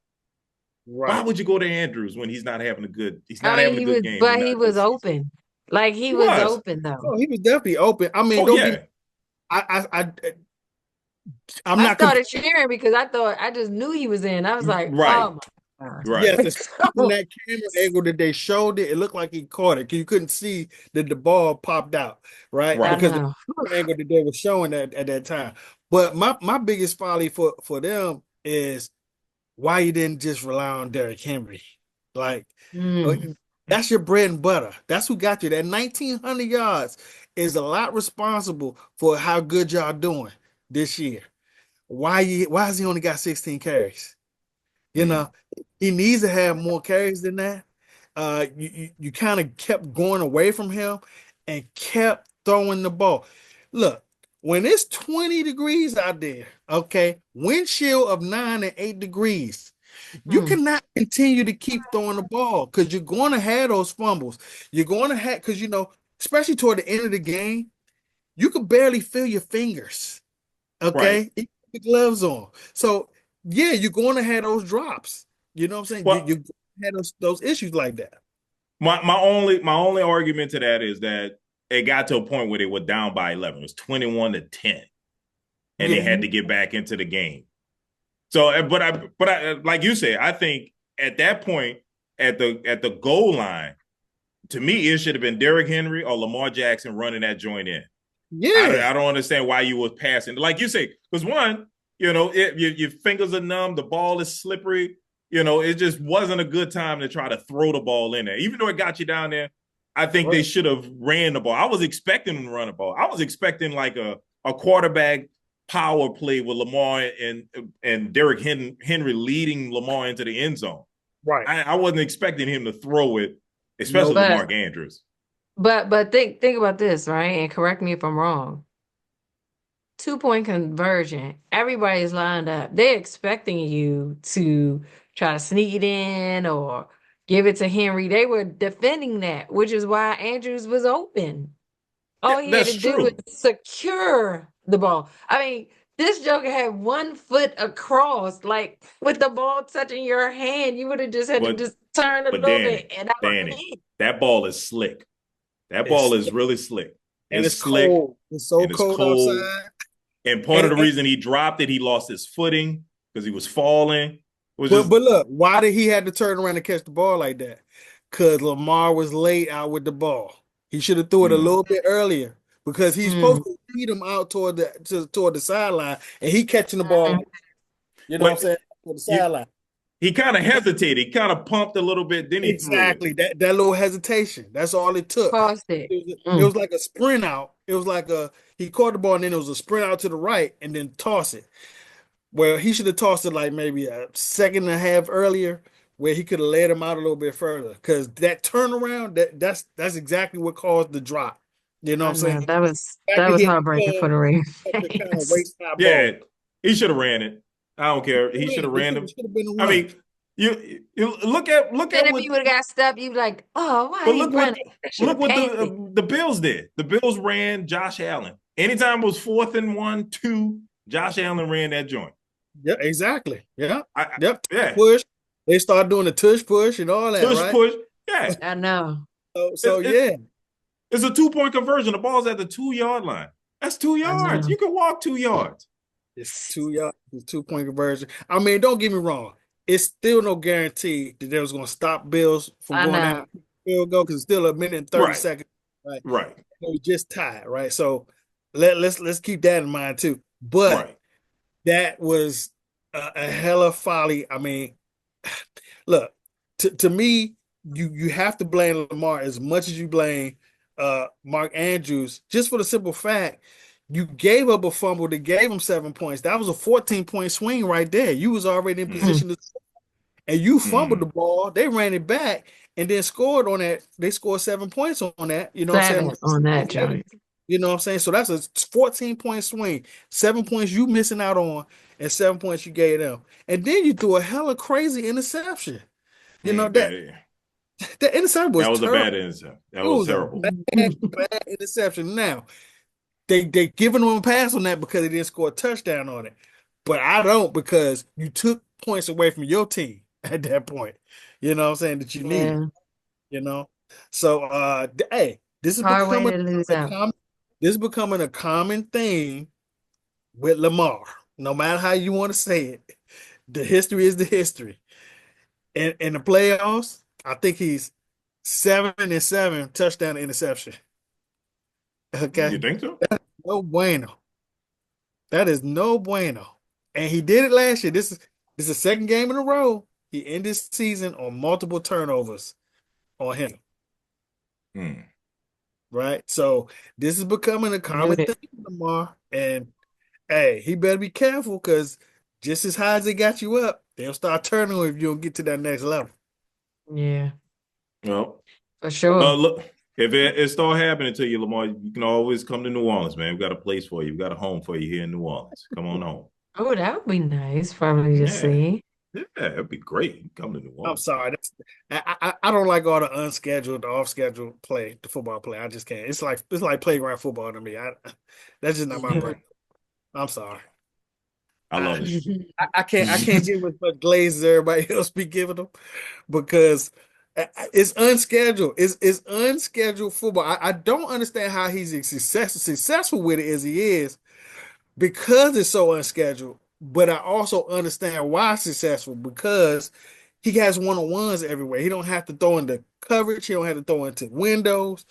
Right. Why would you go to Andrews when he's not having a good game? But he was open. Like he was open though. Oh, he was definitely open. I mean, I started cheering because I just knew he was in. I was like, right. Oh my God. Right. Yes, in that camera angle that they showed it looked like he caught it. You couldn't see that the ball popped out, right? Because the angle that they were showing at that time. But my biggest folly for them is why you didn't just rely on Derrick Henry. Like, that's your bread and butter. That's who got you. That 1,900 yards is a lot responsible for how good y'all doing this year. Why has he only got 16 carries? You know, he needs to have more carries than that. You kind of kept going away from him and kept throwing the ball. Look, when it's 20 degrees out there, okay, wind chill of 9 and 8 degrees, you cannot continue to keep throwing the ball, because you're going to have those fumbles. You're going to have, because, especially toward the end of the game, you could barely feel your fingers, okay? You put the gloves on. So, yeah, you're going to have those drops. You know what I'm saying? Well, you had those issues like that. My only argument to that is that it got to a point where they were down by 11. It was 21-10, and they had to get back into the game. So, but I, like you said, I think at that point at the goal line, to me, it should have been Derrick Henry or Lamar Jackson running that joint in. Yeah, I don't understand why you were passing, like you say, because one, your fingers are numb, the ball is slippery. It just wasn't a good time to try to throw the ball in there. Even though it got you down there, I think they should have ran the ball. I was expecting them to run the ball. I was expecting like a quarterback power play with Lamar and Derrick Henry leading Lamar into the end zone. Right. I wasn't expecting him to throw it, especially with Mark Andrews. But think about this, right? And correct me if I'm wrong. 2-point conversion. Everybody's lined up. They're expecting you to try to sneak it in or give it to Henry. They were defending that, which is why Andrews was open. All he had to do was secure the ball. I mean, this joker had 1 foot across, like with the ball touching your hand. You would have just had to just turn a little bit, and that ball is slick. That ball is really slick. And it's slick. Cold. It's so cold outside. And part of the reason he dropped it, he lost his footing because he was falling. But look, why did he have to turn around and catch the ball like that? Because Lamar was late out with the ball. He should have threw it a little bit earlier, because he's supposed to feed him out toward the sideline, and he catching the ball. You know what I'm saying? Toward the sideline. He kind of hesitated. He kind of pumped a little bit. Then he threw it. That little hesitation. That's all it took. It was like a sprint out. It was like he caught the ball, and then it was a sprint out to the right and then toss it. Well, he should have tossed it like maybe a second and a half earlier, where he could have led him out a little bit further. Because that turnaround, that's exactly what caused the drop. You know what I'm saying? That was heartbreaking for the Ravens. Yeah, he should have ran it. I don't care. He should have ran them. I mean, you look at. And if you would have got stuck, you'd be like, "Oh, why are you running?" Look what the Bills did. The Bills ran Josh Allen. Anytime it was 4th and 1, 2, Josh Allen ran that joint. Yeah, exactly. Yeah, push. They started doing the tush push and all that. Push. Yeah, I know. So yeah, it's a 2-point conversion. The ball's at the 2-yard line. That's 2 yards. You can walk 2 yards. It's 2 yards. It's 2-point conversion. I mean, don't get me wrong. It's still no guarantee that they was going to stop Bills from going down field goal, because it's still a minute and 30 seconds. Right. It was just tied. Right. So let's keep that in mind too. But that was a hella folly. I mean, look, to me, you have to blame Lamar as much as you blame Mark Andrews, just for the simple fact you gave up a fumble that gave him 7 points. That was a 14-point swing right there. You was already in Mm, position to, and you fumbled the mm. ball. They ran it back and then scored on that. They scored 7 points on that. You know what I'm 7 saying? on that joint. You know what I'm saying? So that's a 14-point swing. 7 points you missing out on, and 7 points you gave them. And then you threw a hella crazy interception. You know that That that interception was was a bad terrible. intercept. That It was was a terrible. bad interception. Now they giving them a pass on that because they didn't score a touchdown on it, but I don't because you took points away from your team at that point. You know what I'm saying that you needed. Yeah. You know, so hey, this is Hard way becoming to lose a out. common. This is becoming a common thing with Lamar. No matter how you want to say it, the history is the history. In the playoffs, I think he's 7-7 touchdown to interception. Okay. You think so? No bueno. That is no bueno. And he did it last year. This is the second game in a row. He ended his season on multiple turnovers on him. Mm. Right? So this is becoming a common Noted. thing with Lamar. And hey, he better be careful because just as high as they got you up, they'll start turning if you don't get to that next level. Yeah, Well, for sure. look, if it start happening to you, Lamar, you can always come to New Orleans, man. We've got a place for you. We've got a home for you here in New Orleans. Come on home. Oh, that would be nice, probably to Yeah. see. Yeah, it'd be great. Come to New I'm Orleans. sorry. I don't like all the unscheduled, the off-scheduled play, the football play. I just can't. It's like playground football to me. That's just not my brain. I'm sorry. I love it. I can't give as much glaze as everybody else be giving them because it's unscheduled. It's unscheduled football. I don't understand how he's as successful with it as he is because it's so unscheduled. But I also understand why it's successful because he has one-on-ones everywhere. He don't have to throw into coverage. He don't have to throw into windows.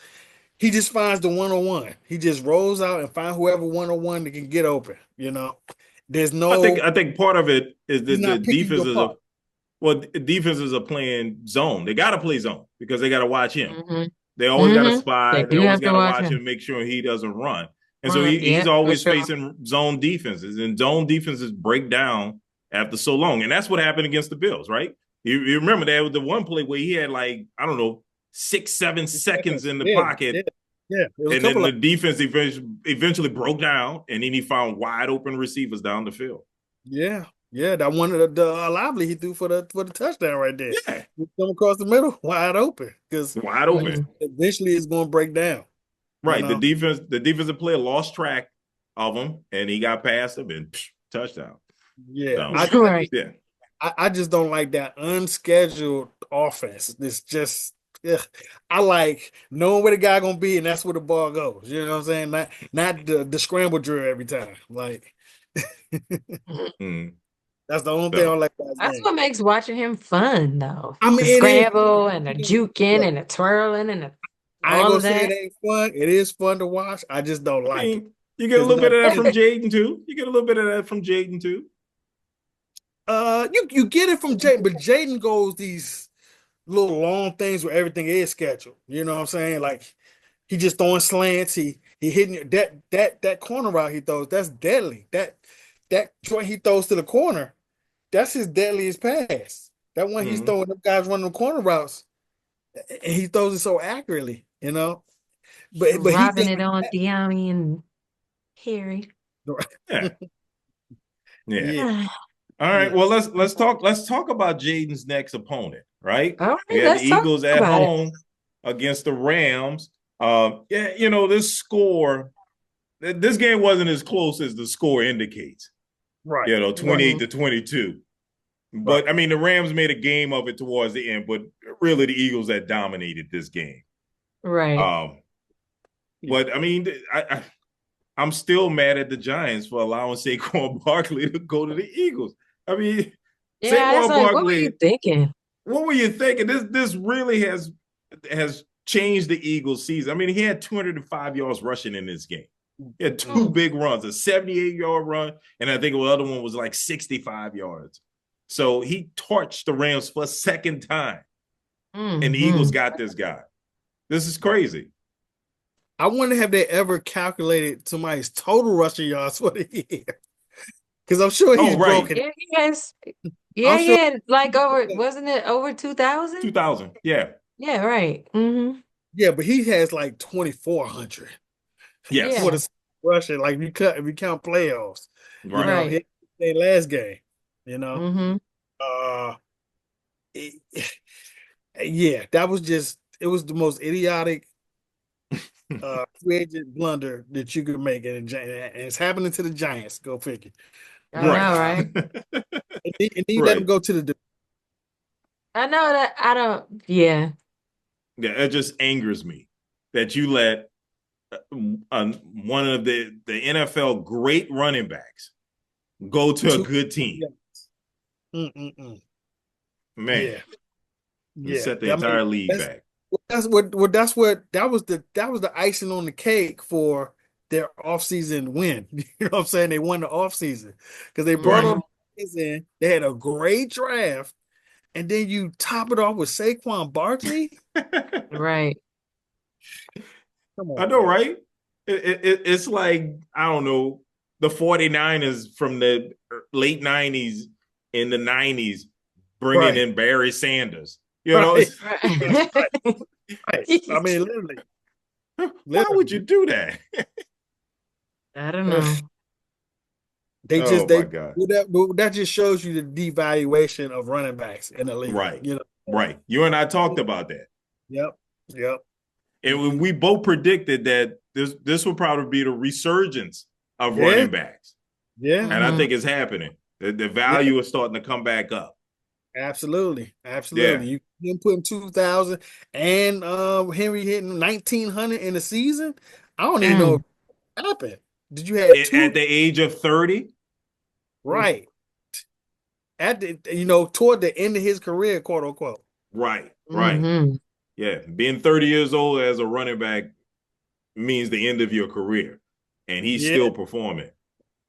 He just finds the one-on-one. He just rolls out and find whoever one-on-one that can get open. There's no. I think part of it is He's that the not picking you defenses apart. are defenses are playing zone. They got to play zone because they got to watch him. Mm-hmm. They always got to They spy. They do always have to got to watch watch him him. to make sure he doesn't run. And so Run, he's yeah, for always sure. facing zone defenses, and zone defenses break down after so long. And that's what happened against the Bills, right? You remember that was the one play where he had like, I don't know, 6-7 seconds in the Yeah, pocket. yeah, yeah. It was a And then couple the of defense eventually broke down, and then he found wide open receivers down the field. yeah, yeah. That one of the lively he threw for the touchdown right there. Yeah, He come across the middle, wide open, because wide open. eventually it's going to break down. Right. The defensive player lost track of him, and he got past him and touchdown. Yeah, So, Right. yeah. I just don't like that unscheduled offense. It's just, ugh. I like knowing where the guy gonna be, and that's where the ball goes. You know what I'm saying? Not the scramble drill every time. Like Mm. that's the only thing I So, don't like about his That's game. what makes watching him fun, though. I mean, The it is. scramble and the juking Look, and the twirling and I ain't all gonna of say it that. ain't fun. It is fun to watch. I just don't I like it mean, you get a because little bit of that from Jaden, too. You get a little bit of that from Jaden, too. you get it from Jaden, but Jaden goes these little long things where everything is scheduled. You know what I'm saying? Like he just throwing slants. He hitting that corner route he throws. That's deadly. That joint he throws to the corner. That's his deadliest pass. That one he's Mm-hmm. throwing. Them guys running the corner routes, and he throws it so accurately. But he Robbing does it on that. Deami and Harry. Yeah. Yeah. Yeah, All right. yeah. Well, let's talk about Jaden's next opponent, right? All We right, had the let's talk Eagles at about it. home against the Rams. Yeah, this score, this game wasn't as close as the score indicates. Right. 28-22. Right. But I mean, the Rams made a game of it towards the end, but really the Eagles that dominated this game. Right. But I mean, I'm still mad at the Giants for allowing Saquon Barkley to go to the Eagles. I mean, Yeah, that's Saquon like, what were you Barkley, thinking? what were you thinking? This really has changed the Eagles' season. I mean, he had 205 yards rushing in this game. He had two big runs, a 78-yard run, and I think the other one was like 65 yards. So he torched the Rams for a second time, and the Eagles got this guy. This is crazy. I wonder have they ever calculated somebody's total rushing yards for the year? Because I'm sure he's Oh, right. broken. Yeah, he has. Yeah, I'm he sure. had like over, wasn't it over 2,000? 2000. Yeah. Yeah, right. Mm-hmm. Yeah, but he has like 2,400 for Yes. Yeah, the rushing. Like if you count playoffs, Right. right. their last game. You know, Mm-hmm. uh, it- yeah, that was just it was the most idiotic free agent blunder that you could make, and it's happening to the Giants. Go figure. I Right. know, right? And then you let them Right. go to the I know that I don't, yeah. Yeah, it just angers me that you let one of the NFL great running backs go to a two. good team. Mm-mm-mm. Man, Yeah, and yeah. set the I mean, entire league back. that was the icing on the cake for their offseason win. You know what I'm saying? They won the offseason because they brought Right. Mm-hmm. on in. They had a great draft, and then you top it off with Saquon Barkley. Right. Come I on, know, man. right? It's like, I don't know, the 49ers from the late 90s in the 90s bringing Right, in Barry Sanders. You know, right, it's, right, Right. right. I mean, why would you literally. do that? I don't know. They Oh just my God. that just shows you the devaluation of running backs in the league. Right. You know. Right. You and I talked about that. Yep. Yep. And we both predicted that this would probably be the resurgence of Yeah. running backs. Yeah. And I Mm-hmm. think it's happening. The Yeah. value is starting to come back up. Absolutely. Yeah. Absolutely. You can put him 2,000 and Henry hitting 1,900 in the season. I don't even know Mm. what happened. Did you have At two? the age of 30, Right. At the toward the end of his career, quote unquote. right, right. Mm-hmm. Yeah. Being 30 years old as a running back means the end of your career. And he's Yeah. still performing.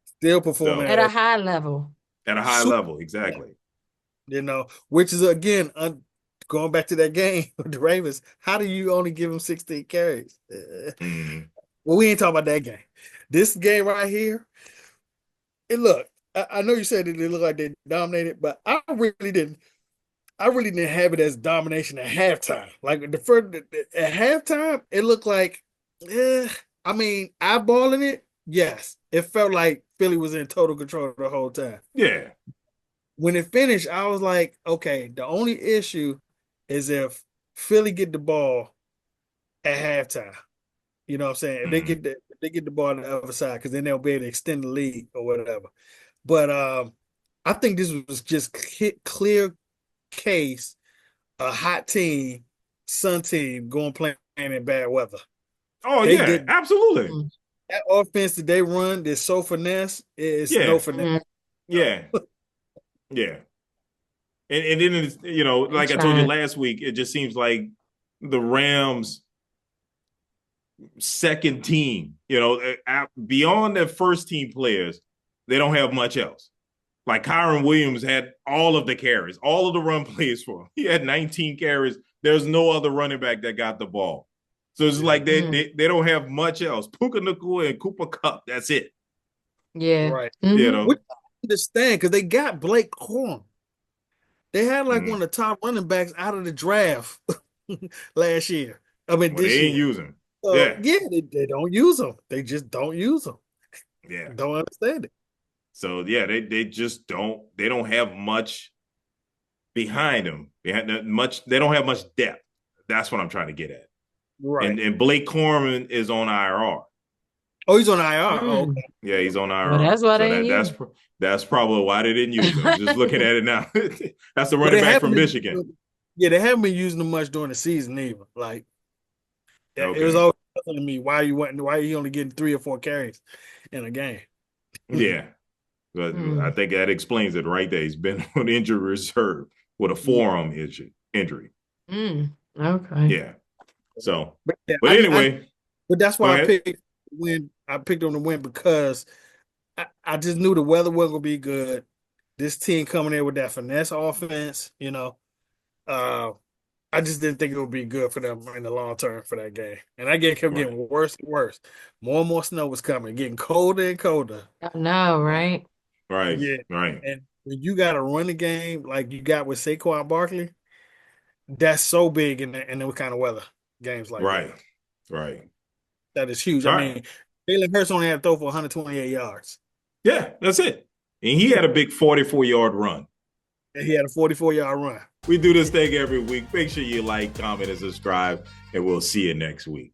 Still performing So At a high level. at a high super, level, exactly. which is again going back to that game with the Ravens. How do you only give him 16 carries? Mhm. Well, we ain't talking about that game. This game right here, and look, I know you said it looked like they dominated, but I really didn't. I really didn't have it as domination at halftime. Like at halftime, it looked like, I mean, eyeballing it, yes, it felt like Philly was in total control the whole time. Yeah. When it finished, I was like, okay, the only issue is if Philly get the ball at halftime. You know what I'm saying? If Mhm. they get the ball on the other side, because then they'll be able to extend the lead or whatever. But I think this was just clear case a hot team, Sun team going playing in bad weather. Oh, They yeah, did absolutely. Mm-hmm. that offense that they run. This so finesse is no Yeah. finesse. Yeah. Yeah. And then it's, They like I told you tried. last week, it just seems like the Rams second team, beyond their first team players, they don't have much else. Like Kyron Williams had all of the carries, all of the run plays for him. He had 19 carries. There's no other running back that got the ball. So it's like Mm. they don't have much else. Puka Nacua and Cooper Cup, that's it. Yeah. Right. You Mm-hmm. Which know. I understand because they got Blake Corum. They had like Mm. one of the top running backs out of the draft last year. I mean, Well, this they ain't year. using. So Yeah. yeah, they don't use them. They just don't use them. Yeah. Don't understand it. So yeah, they just don't have much behind them. They don't have much depth. That's what I'm trying to get at. Right. And Blake Corman is on IR. Oh, he's on IR. Oh, Mm. okay. Yeah, he's on Well, IR. that's why So they ain't you. that's probably why they didn't use him. Just looking at it now. That's the But running they back haven't from Michigan. been, yeah, they haven't been using them much during the season either. Like it was Okay. always telling me why you only getting 3 or 4 carries in a game. Yeah. But I Mm. think that explains it right there. He's been on injury reserve with a Yeah. forearm injury. Mm. Okay. Yeah. So, But yeah, but anyway, but that's go why ahead. I picked on the win because I just knew the weather wasn't gonna be good. This team coming in with that finesse offense, uh, I just didn't think it would be good for them in the long term for that game. And that game kept Right. getting worse and worse. More and more snow was coming, getting colder and colder. I know, And right? Right. yeah, Right. and when you got to run the game like you got with Saquon Barkley, that's so big in those kind of weather games like that. Right. Right. That is huge. I All right. mean, Jalen Hurts only had to throw for 128 yards. Yeah, that's it. And he had a big 44-yard run. And he had a 44-yard run. We do this thing every week. Make sure you like, comment, and subscribe, and we'll see you next week.